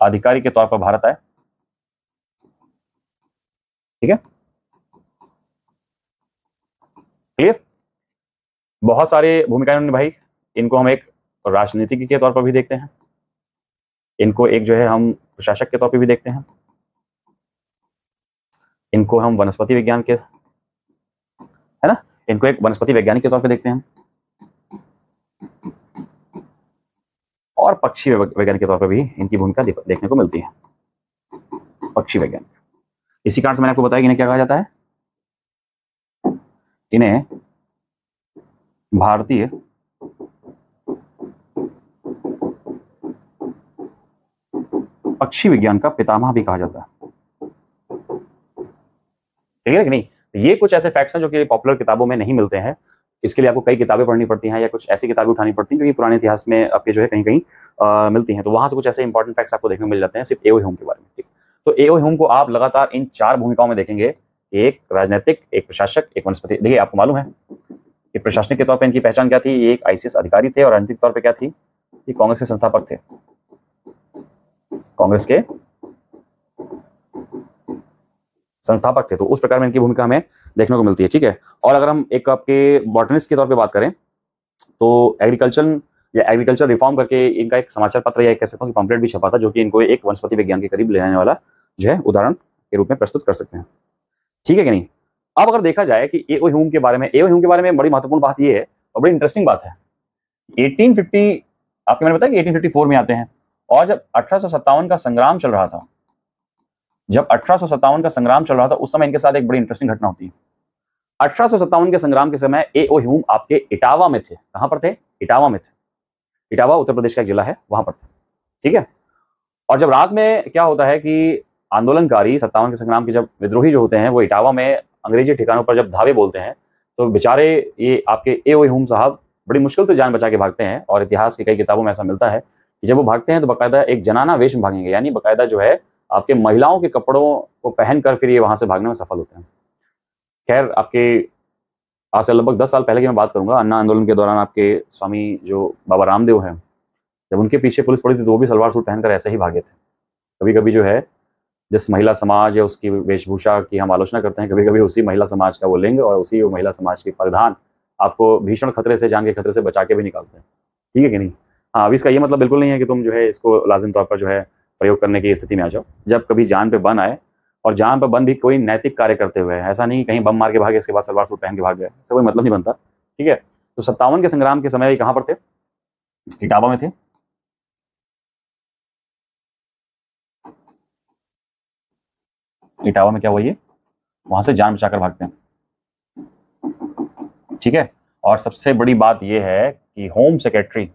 अधिकारी के तौर पर भारत आए। ठीक है, क्लियर? बहुत सारे भूमिकाएं उन्होंने निभाई। इनको हम एक राजनीतिज्ञ के तौर पर भी देखते हैं, इनको एक जो है हम प्रशासक के तौर पर भी देखते हैं, इनको हम वनस्पति विज्ञान के, है ना, इनको एक वनस्पति वैज्ञानिक के तौर पर देखते हैं, और पक्षी वैज्ञानिक के तौर पर भी इनकी भूमिका देखने को मिलती है। पक्षी वैज्ञानिक, इसी कारण से मैंने आपको बताया कि इन्हें क्या कहा जाता है, इन्हें भारतीय पक्षी विज्ञान का पितामह भी कहा जाता है। ठीक है कि नहीं? ये कुछ ऐसे फैक्ट्स हैं जो कि पॉपुलर किताबों में नहीं मिलते हैं। इसके लिए आपको कई किताबें पढ़नी पड़ती हैं या कुछ ऐसी किताबें उठानी पड़ती हैं जो कि पुराने इतिहास में आपके जो है कहीं कहीं मिलती हैं। तो वहां से कुछ ऐसे इंपॉर्टेंट फैक्ट्स आपको देखने को मिल जाते हैं सिर्फ ए.ओ. ह्यूम के बारे में। ठीक, तो ए.ओ. ह्यूम को आप लगातार इन 4 भूमिकाओं में देखेंगे, एक राजनीतिक, एक प्रशासक, एक वनस्पति। देखिए, आपको मालूम है कि प्रशासनिक के तौर पर इनकी पहचान क्या थी, ये एक आईसीएस अधिकारी थे, और राजनीतिक तौर पर क्या थी, ये कांग्रेस के संस्थापक थे, कांग्रेस के संस्थापक थे। तो उस प्रकार में इनकी भूमिका हमें देखने को मिलती है। ठीक है, और अगर हम एक आपके बॉटनिस्ट के तौर पे बात करें तो एग्रीकल्चर रिफॉर्म करके इनका एक समाचार पत्र या कह सकता हूँ कि पंपलेट भी छपा था, जो कि इनको एक वनस्पति विज्ञान के करीब ले जाने वाला जो है उदाहरण के रूप में प्रस्तुत कर सकते हैं। ठीक है कि नहीं? अब अगर देखा जाए कि ए.ओ. ह्यूम के बारे में बड़ी महत्वपूर्ण बात यह है और बड़ी इंटरेस्टिंग बात है, 1850 आपके मैंने बताया कि 1854 में आते हैं, और जब 1857 का संग्राम चल रहा था, उस समय इनके साथ एक बड़ी इंटरेस्टिंग घटना होती है। 1857 के संग्राम के समय ए.ओ. ह्यूम आपके इटावा में थे। कहां पर थे? इटावा में थे। इटावा उत्तर प्रदेश का एक जिला है, वहां पर थे। ठीक है, और जब रात में क्या होता है कि आंदोलनकारी 57 के संग्राम के जब विद्रोही जो होते हैं वो इटावा में अंग्रेजी ठिकानों पर जब धावे बोलते हैं, तो बेचारे ये आपके ए.ओ. ह्यूम साहब बड़ी मुश्किल से जान बचा के भागते हैं। और इतिहास की कई किताबों में ऐसा मिलता है कि जब वो भागते हैं तो बाकायदा एक जनाना वेश में भागेंगे, यानी बाकायदा जो है आपके महिलाओं के कपड़ों को पहनकर फिर ये वहां से भागने में सफल होते हैं। खैर, आपके आज से लगभग 10 साल पहले की मैं बात करूंगा, अन्ना आंदोलन के दौरान आपके स्वामी जो बाबा रामदेव हैं, जब उनके पीछे पुलिस पड़ी थी तो वो भी सलवार सूट पहनकर ऐसे ही भागे थे। कभी कभी जो है जिस महिला समाज या उसकी वेशभूषा की हम आलोचना करते हैं, कभी कभी उसी महिला समाज का वो लिंग और उसी महिला समाज की परिधान आपको भीषण खतरे से, जान के खतरे से बचा के भी निकालते हैं। ठीक है कि नहीं? हाँ, अभी इसका ये मतलब बिल्कुल नहीं है कि तुम जो है इसको लाजिम तौर पर जो है प्रयोग करने की स्थिति में आ जाओ। जब कभी जान पे बन आए, और जान पर बन भी कोई नैतिक कार्य करते हुए, ऐसा नहीं कहीं बम मार के भागे इसके बाद सलवार सूट पहन के भाग गए, इससे कोई मतलब नहीं बनता। ठीक है, तो 57 के संग्राम के समय कहां पर थे? इटावा में थे। इटावा में क्या हुआ, ये वहां से जान बचाकर भागते हैं। ठीक है, और सबसे बड़ी बात यह है कि होम सेक्रेटरी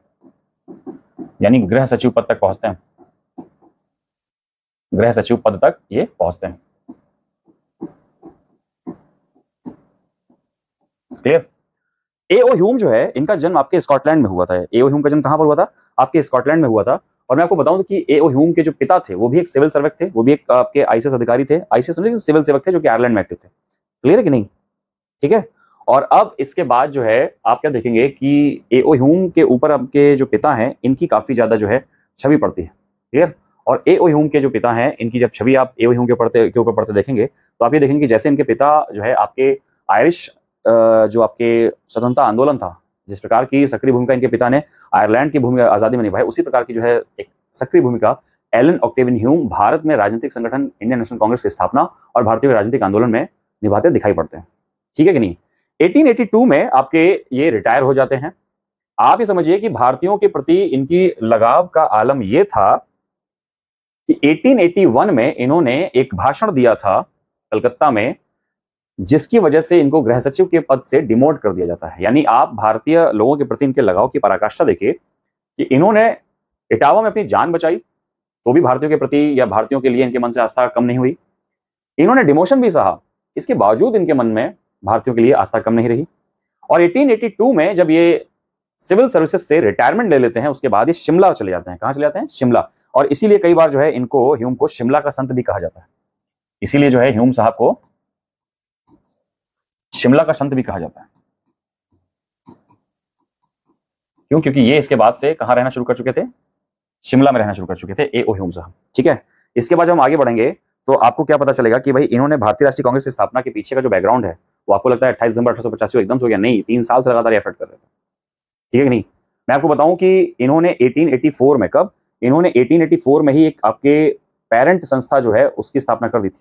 यानी गृह सचिव पद तक पहुंचते हैं। गृह सचिव पद तक ये पहुंचते हैं। क्लियर? एओ ह्यूम जो है, इनका जन्म आपके स्कॉटलैंड में हुआ था। एओ ह्यूम का जन्म कहां पर हुआ था? आपके स्कॉटलैंड में हुआ था। और मैं आपको बताऊं कि एओ ह्यूम के जो पिता थे वो भी एक सिविल सर्वेंट थे, वो भी एक आपके आईसीएस अधिकारी थे, आईसीएस मतलब सिविल सेवक थे जो कि आयरलैंड में एक्टिव थे। क्लियर है कि नहीं? ठीक है। और अब इसके बाद जो है आप क्या देखेंगे कि एओ ह्यूम के ऊपर आपके जो पिता हैं इनकी काफी ज्यादा जो है छवि पड़ती है। क्लियर? और एओ ह्यूम के जो पिता हैं इनकी जब छवि आप एओ ह्यूम के ऊपर पढ़ते देखेंगे तो आप ये देखेंगे कि जैसे इनके पिता जो है आपके आयरिश जो आपके स्वतंत्रता आंदोलन था, जिस प्रकार की सक्रिय भूमिका इनके पिता ने आयरलैंड की भूमिका आजादी में निभाई, उसी प्रकार की जो है एक सक्रिय भूमिका एलन ऑक्टेवियन ह्यूम भारत में राजनीतिक संगठन इंडियन नेशनल कांग्रेस की स्थापना और भारतीय राजनीतिक आंदोलन में निभाते दिखाई पड़ते हैं। ठीक है कि नहीं? 1882 में आपके ये रिटायर हो जाते हैं। आप ये समझिए कि भारतीयों के प्रति इनकी लगाव का आलम ये था कि 1881 में इन्होंने एक भाषण दिया था कलकत्ता में, जिसकी वजह से इनको गृह सचिव के पद से डिमोट कर दिया जाता है। यानी आप भारतीय लोगों के प्रति इनके लगाव की पराकाष्ठा देखिए कि इन्होंने इटावा में अपनी जान बचाई तो भी भारतीयों के प्रति या भारतीयों के लिए इनके मन से आस्था कम नहीं हुई। इन्होंने डिमोशन भी सहा, इसके बावजूद इनके मन में भारतीयों के लिए आस्था कम नहीं रही। और 1882 में जब ये सिविल सर्विसेज से रिटायरमेंट ले लेते हैं उसके बाद ये शिमला चले जाते हैं। कहां चले जाते हैं? शिमला। और इसीलिए कई बार जो है इनको, ह्यूम को, शिमला का संत भी कहा जाता है। इसीलिए जो है ह्यूम साहब को शिमला का संत भी कहा जाता है। क्यों? क्योंकि ये इसके बाद से कहां रहना शुरू कर चुके थे? शिमला में रहना शुरू कर चुके थे एओ ह्यूम साहब। ठीक है। इसके बाद जब हम आगे बढ़ेंगे तो आपको क्या पता चलेगा कि भाई इन्होंने भारतीय राष्ट्रीय कांग्रेस की स्थापना के पीछे का जो बैकग्राउंड है वो आपको लगता है 28 दिसंबर 1885 एकदम से हो गया? नहीं, 3 साल से लगातार एफर्ट कर रहे थे। ठीक है कि नहीं? मैं आपको बताऊं कि इन्होंने 1884 में, कब? इन्होंने 1884 में ही एक आपके पेरेंट संस्था जो है उसकी स्थापना कर दी थी।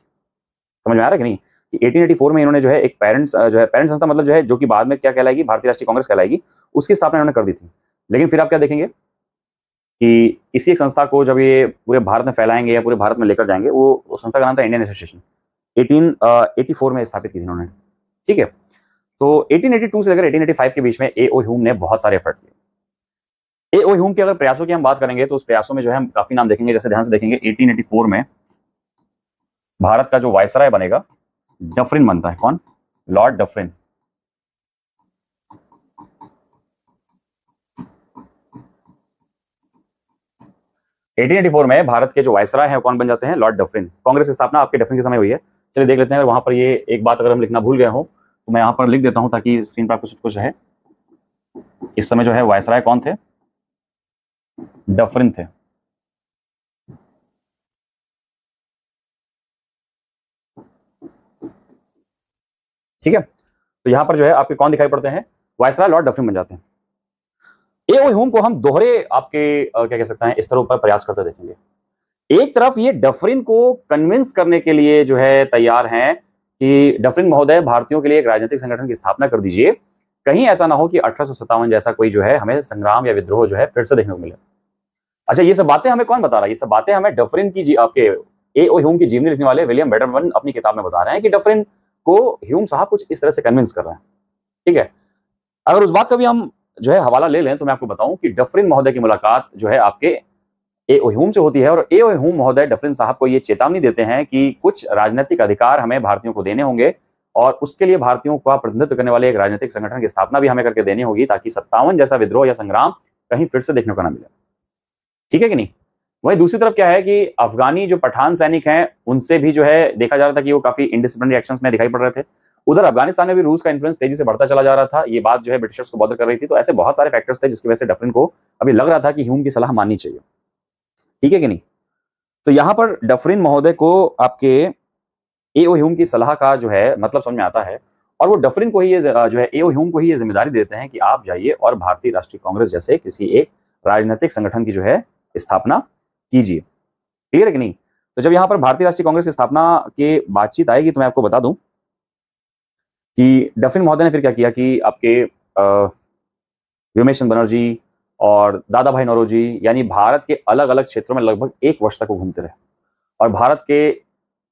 समझ में आ रहा है कि नहीं? कि 1884 में इन्होंने जो है एक पेरेंट संस्था, मतलब जो है जो कि बाद में क्या कहलाएगी? भारतीय राष्ट्रीय कांग्रेस कहलाएगी, उसकी स्थापना इन्होंने कर दी थी। लेकिन फिर आप क्या देखेंगे कि इसी एक संस्था को जब ये पूरे भारत में फैलाएंगे या पूरे भारत में लेकर जाएंगे, वो संस्था का नाम था इंडियन एसोसिएशन। 1884 में स्थापित की थी इन्होंने। ठीक है। तो 1882 से लेकर 1885 के बीच में एओ ह्यूम ने बहुत सारे एफर्ट किए। एओ ह्यूम के अगर प्रयासों की हम बात करेंगे तो उस प्रयासों में जो है हम काफी नाम देखेंगे। जैसे ध्यान से देखेंगे 1884 में भारत का जो वायसराय बनेगा डफरिन बनता है। कौन? Lord Dufferin. एटीन 1884 में भारत के जो वायसराय हैं कौन बन जाते हैं? Lord Dufferin. कांग्रेस की स्थापना आपके डफरिन के समय हुई है। चलिए देख लेते हैं। वहां पर ये एक बात अगर हम लिखना भूल गए हो तो मैं यहां पर लिख देता हूं ताकि स्क्रीन पर आपको सब कुछ है। इस समय जो है वायसराय कौन थे? डफरिन थे। ठीक है। तो यहां पर जो है आपके कौन दिखाई पड़ते हैं? वायसराय लॉर्ड डफरिन बन जाते हैं। एओ ह्यूम को हम दोहरे आपके क्या कह सकते हैं स्तरों पर प्रयास करते देखेंगे। एक तरफ ये डफरिन को कन्विंस करने के लिए जो है तैयार हैं कि डफरिन महोदय भारतीयों के लिए एक राजनीतिक संगठन की स्थापना कर दीजिए, कहीं ऐसा ना हो कि 1857 जैसा कोई जो है हमें संग्राम या विद्रोह जो है फिर से देखने को मिले। अच्छा, ये सब बातें हमें कौन बता रहा है? ये सब बातें हमें डफरिन की आपके एओ ह्यूम की जीवनी लिखने वाले विलियम बेटरमन अपनी किताब में बता रहे हैं कि डफरिन को ह्यूम साहब कुछ इस तरह से कन्विंस कर रहे हैं। ठीक है। अगर उस बात का भी हम जो है हवाला ले लें तो मैं आपको बताऊं कि डफरिन महोदय की मुलाकात जो है आपके एओ ह्यूम से होती है और एओ ह्यूम महोदय डफरिन साहब को ये चेतावनी देते हैं कि कुछ राजनीतिक अधिकार हमें भारतीयों को देने होंगे और उसके लिए भारतीयों का प्रतिनिधित्व करने वाले एक राजनीतिक संगठन की स्थापना भी हमें करके देनी होगी ताकि 57 जैसा विद्रोह या संग्राम कहीं फिर से देखने को ना मिले। ठीक है कि नहीं? वहीं दूसरी तरफ क्या है कि अफगानी जो पठान सैनिक हैं उनसे भी जो है देखा जा रहा था कि वो काफी इंडिसिप्लिनरी एक्शंस में दिखाई पड़ रहे थे। उधर अफगानिस्तान में भी रूस का इन्फ्लुएंस तेजी से बढ़ता चला जा रहा था। ये बात जो है ब्रिटिशर्स को बॉदर कर रही थी। तो ऐसे बहुत सारे फैक्टर्स थे जिसकी वजह से डफरिन को अभी लग रहा था कि ह्यूम की सलाह माननी चाहिए। ठीक है कि नहीं? तो यहां पर डफरिन महोदय को आपके एओ ह्यूम की सलाह का जो है मतलब समझ में आता है और वो डफरिन को ही ये जो है एओ ह्यूम को ही ये जिम्मेदारी देते हैं कि आप जाइए और भारतीय राष्ट्रीय कांग्रेस जैसे किसी एक राजनीतिक संगठन की जो है स्थापना कीजिए। क्लियर है कि नहीं? तो जब यहां पर भारतीय राष्ट्रीय कांग्रेस की स्थापना की बातचीत आएगी तो मैं आपको बता दूं कि डफरिन महोदय ने फिर क्या किया कि आपके व्योमेश बनर्जी और दादा भाई नौरोजी यानी भारत के अलग अलग क्षेत्रों में लगभग 1 वर्ष तक वो घूमते रहे और भारत के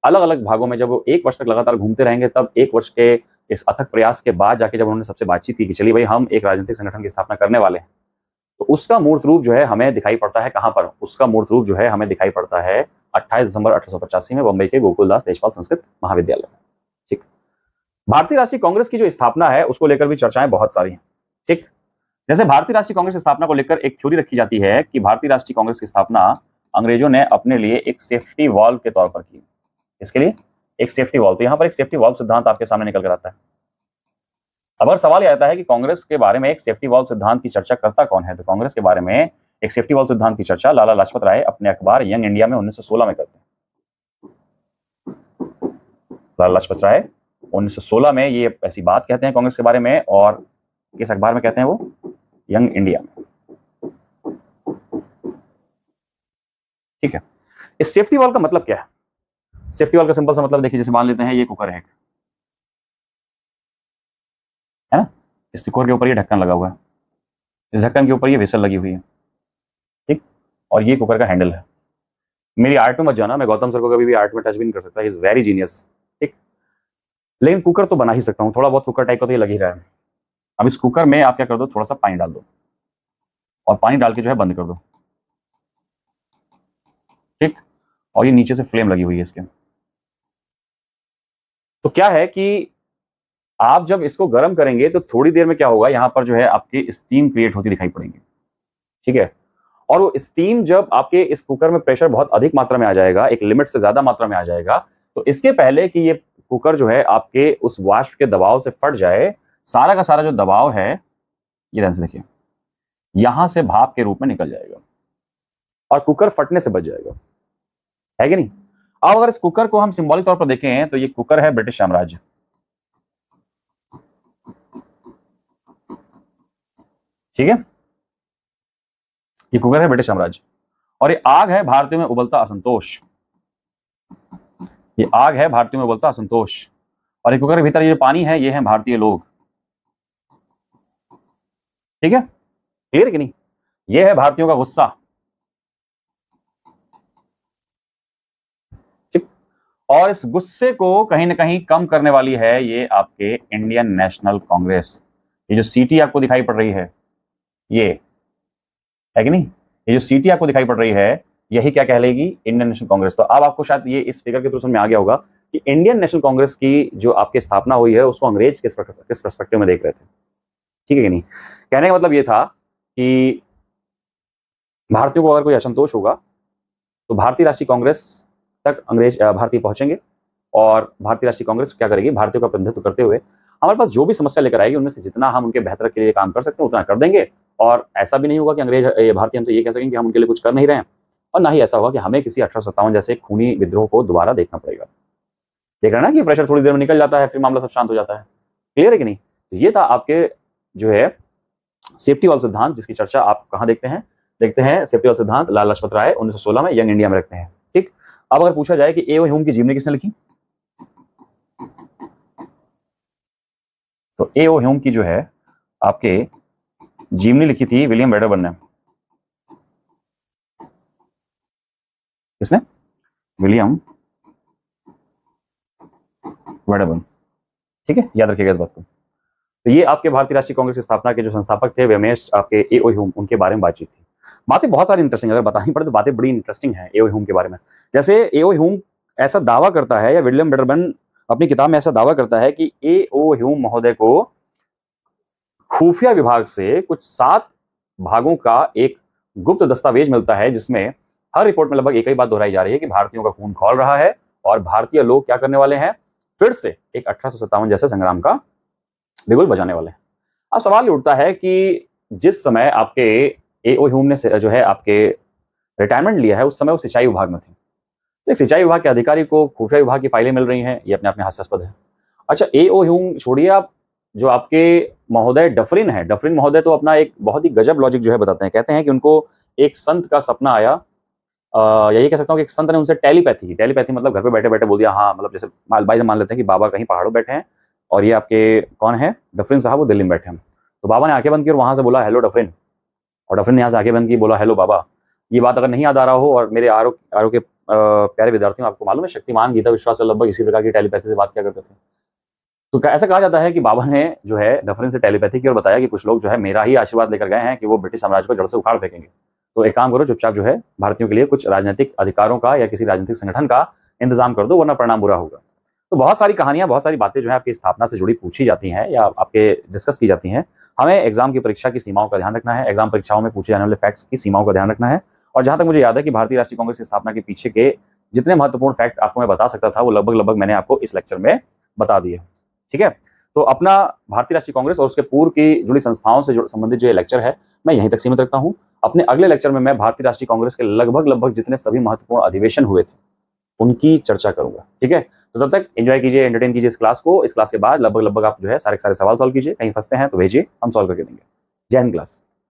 अलग अलग भागों में जब वो 1 वर्ष तक लगातार घूमते रहेंगे तब 1 वर्ष के इस अथक प्रयास के बाद जाके जब उन्होंने सबसे बातचीत की कि चलिए भाई हम एक राजनीतिक संगठन की स्थापना करने वाले हैं, तो उसका मूर्त रूप जो है हमें दिखाई पड़ता है कहां पर? उसका मूर्त रूप जो है हमें दिखाई पड़ता है 28 दिसंबर 1885 में बंबई के गोकुलदास देशपाल संस्कृत महाविद्यालय में। ठीक। भारतीय राष्ट्रीय कांग्रेस की जो स्थापना है उसको लेकर भी चर्चाएं बहुत सारी हैं। ठीक। जैसे भारतीय राष्ट्रीय कांग्रेस की स्थापना को लेकर एक थ्योरी रखी जाती है कि भारतीय राष्ट्रीय कांग्रेस की स्थापना अंग्रेजों ने अपने लिए एक सेफ्टी वॉल्व के तौर पर की। इसके लिए एक सेफ्टी वॉल्व, तो यहां पर एक सेफ्टी वॉल्व सिद्धांत आपके सामने निकल कर आता है। अब अगर सवाल यह आता है कि कांग्रेस के बारे में एक सेफ्टी वॉल्व सिद्धांत की चर्चा करता कौन है, तो कांग्रेस के बारे में एक सेफ्टी वॉल्व सिद्धांत की चर्चा लाला लाजपत राय अपने अखबार यंग इंडिया में 1916 में करते हैं। लाला लाजपत राय 1916 में ये ऐसी बात कहते हैं कांग्रेस के बारे में, और किस अखबार में कहते हैं वो? यंग इंडिया में। ठीक है। इस सेफ्टी वॉल्व का मतलब क्या है? सेफ्टी वॉल्व का सिंपल सा मतलब देखिए, जैसे मान लेते हैं ये कुकर है ना, इस कुकर के ऊपर ये ढक्कन लगा हुआ है, इस ढक्कन के ऊपर ये वेसल लगी हुई है, ठीक, और ये कुकर का हैंडल है। मेरी आर्ट में मत जाना, मैं गौतम सर को कभी भी आर्ट में टच भी नहीं कर सकता, ही इज वेरी जीनियस, ठीक, लेकिन कुकर तो बना ही सकता हूं, थोड़ा बहुत कुकर टाइप का तो ये लग ही रहा है। अब इस कुकर में आप क्या कर दो, थोड़ा सा पानी डाल दो, और पानी डाल के जो है बंद कर दो, ठीक, और ये नीचे से फ्लेम लगी हुई है इसके। तो क्या है कि आप जब इसको गर्म करेंगे तो थोड़ी देर में क्या होगा, यहां पर जो है आपकी स्टीम क्रिएट होती दिखाई पड़ेगी, ठीक है, और वो स्टीम जब आपके इस कुकर में प्रेशर बहुत अधिक मात्रा में आ जाएगा, एक लिमिट से ज्यादा मात्रा में आ जाएगा, तो इसके पहले कि ये कुकर जो है आपके उस वाष्प के दबाव से फट जाए, सारा का सारा जो दबाव है, ये ध्यान से देखिए, यहां से भाप के रूप में निकल जाएगा और कुकर फटने से बच जाएगा, है कि नहीं? अब अगर इस कुकर को हम सिंबॉलिक तौर पर देखें तो ये कुकर है ब्रिटिश साम्राज्य, ठीक है, ये कुकर है ब्रिटिश साम्राज्य, और ये आग है भारतीयों में उबलता असंतोष, ये आग है भारतीयों में उबलता असंतोष, और ये कुकर के भीतर ये जो पानी है, ये है भारतीय लोग, ठीक है, क्लियर है कि नहीं? ये है भारतीयों का गुस्सा, ठीक, और इस गुस्से को कहीं ना कहीं कम करने वाली है ये आपके इंडियन नेशनल कांग्रेस। ये जो सीटी आपको दिखाई पड़ रही है, ये है कि नहीं, ये जो सीटी आपको दिखाई पड़ रही है, यही क्या कहलाएगी? Indian National Congress. तो अब आपको शायद ये इस फिगर के थ्रू समझ में आ गया होगा कि इंडियन नेशनल कांग्रेस की जो आपकी स्थापना हुई है, उसको अंग्रेज किस पर्सपेक्टिव में देख रहे थे, ठीक है कि नहीं? कहने का मतलब ये था कि भारतीयों को अगर कोई असंतोष होगा तो भारतीय राष्ट्रीय कांग्रेस तक अंग्रेज भारतीय पहुंचेंगे, और भारतीय राष्ट्रीय कांग्रेस क्या करेगी? भारतीयों का प्रतिनिधित्व करते हुए हमारे पास जो भी समस्या लेकर आएगी, उनमें से जितना हम उनके बेहतर के लिए काम कर सकते हैं उतना कर देंगे, और ऐसा भी नहीं होगा कि अंग्रेज भारतीय हमसे ये कह सकेंगे कि हम उनके लिए कुछ कर नहीं रहे हैं, और ना ही ऐसा होगा कि हमें किसी 1857 जैसे खूनी विद्रोह को दोबारा देखना पड़ेगा। देख रहे हैं ना कि प्रेशर थोड़ी देर में निकल जाता है, फिर मामला सब शांत हो जाता है, क्लियर है कि नहीं? तो ये था आपके जो है सेफ्टी वॉल्व सिद्धांत, जिसकी चर्चा आप कहां देखते हैं? देखते हैं सेफ्टी वॉल्व सिद्धांत लाला लाजपत राय 1916 में यंग इंडिया में रखते हैं, ठीक। अब अगर पूछा जाए कि ए.ओ. ह्यूम की जीवनी किसने लिखी, तो ए.ओ. ह्यूम की जो है आपके जीवनी लिखी थी विलियम वेडरबर्न ने। किसने? विलियम वेडरबर्न, ठीक है, याद रखिएगा इस बात को। तो ये आपके भारतीय राष्ट्रीय कांग्रेस की स्थापना के जो संस्थापक थे, वेमेश आपके ए.ओ. ह्यूम, उनके बारे में बातचीत थी। बातें बहुत सारी इंटरेस्टिंग, अगर बतानी पड़े तो बातें बड़ी इंटरेस्टिंग हैं ए.ओ. ह्यूम के बारे में। जैसे ए.ओ. ह्यूम ऐसा दावा करता है, या विलियम वेडरबर्न अपनी किताब में ऐसा दावा करता है कि ए.ओ. ह्यूम महोदय को खुफिया विभाग से कुछ 7 भागों का एक गुप्त दस्तावेज मिलता है, जिसमें हर रिपोर्ट में लगभग एक ही बात दोहराई जा रही है कि भारतीयों का खून खौल रहा है और भारतीय लोग क्या करने वाले हैं? फिर से एक 1857 जैसे संग्राम का बिगुल बजाने वाले हैं। अब सवाल ये उठता है कि जिस समय आपके ए.ओ. ह्यूम ने जो है आपके रिटायरमेंट लिया है, उस समय वो सिंचाई विभाग में थी। एक सिंचाई विभाग के अधिकारी को खुफिया विभाग की फाइलें मिल रही हैं, ये अपने आप में हास्यास्पद है। अच्छा, ए.ओ. ह्यूम छोड़िए, आप जो आपके महोदय डफरिन है, डफरिन महोदय तो अपना एक बहुत ही गजब लॉजिक जो है बताते हैं। कहते हैं कि उनको एक संत का सपना आया, यही कह सकता हूँ कि एक संत ने उनसे टेलीपैथी मतलब घर पे बैठे बैठे बोल दिया, हाँ, मतलब जैसे भाई मान लेते हैं कि बाबा कहीं पहाड़ों बैठे हैं और ये आपके कौन है, डफरिन साहब, वो दिल्ली में बैठे हैं। तो बाबा ने आंखें बंद की और वहां से बोला हेलो डफरिन, और डफरिन ने यहाँ से आंखें बंद की, बोला हेलो बाबा। ये बात अगर नहीं याद आ रहा हो, और मेरे आर के प्यारे विद्यार्थियों, आपको मालूम है शक्तिमान गीता विश्वास से लगभग इसी प्रकार की टेलीपैथी से बात क्या करते थे। तो ऐसा कहा जाता है कि बाबा ने जो है डफरिन से टेलीपैथी की और बताया कि कुछ लोग जो है मेरा ही आशीर्वाद लेकर गए हैं कि वो ब्रिटिश साम्राज्य को जड़ से उखाड़ फेंकेंगे, तो एक काम करो, चुपचाप जो है भारतीयों के लिए कुछ राजनीतिक अधिकारों का या किसी राजनीतिक संगठन का इंतजाम कर दो, वरना परिणाम बुरा होगा। तो बहुत सारी कहानियां, बहुत सारी बातें जो है आपकी स्थापना से जुड़ी पूछी जाती हैं या आपके डिस्कस की जाती हैं। हमें एग्जाम की परीक्षा की सीमाओं का ध्यान रखना है, एग्जाम परीक्षाओं में पूछे जाने वाले फैक्ट्स की सीमाओं का ध्यान रखना है। और जहां तक मुझे याद है कि भारतीय राष्ट्रीय कांग्रेस की स्थापना के पीछे के जितने महत्वपूर्ण फैक्ट आपको मैं बता सकता था वो लगभग लगभग मैंने आपको इस लेक्चर में बता दिए। ठीक है, तो अपना भारतीय राष्ट्रीय कांग्रेस और उसके पूर्व की जुड़ी संस्थाओं से संबंधित जो लेक्चर है मैं यहीं तक सीमित रखता हूं। अपने अगले लेक्चर में मैं भारतीय राष्ट्रीय कांग्रेस के लगभग लगभग जितने सभी महत्वपूर्ण अधिवेशन हुए थे उनकी चर्चा करूंगा। ठीक है, तो तब तक एंजॉय कीजिए, एंटरटेन कीजिए इस क्लास को। इस क्लास के बाद लगभग लगभग आप जो है सारे सवाल सॉल्व कीजिए, कहीं फंसते हैं तो भेजिए, हम सॉल्व करके देंगे। जय हिंद क्लास।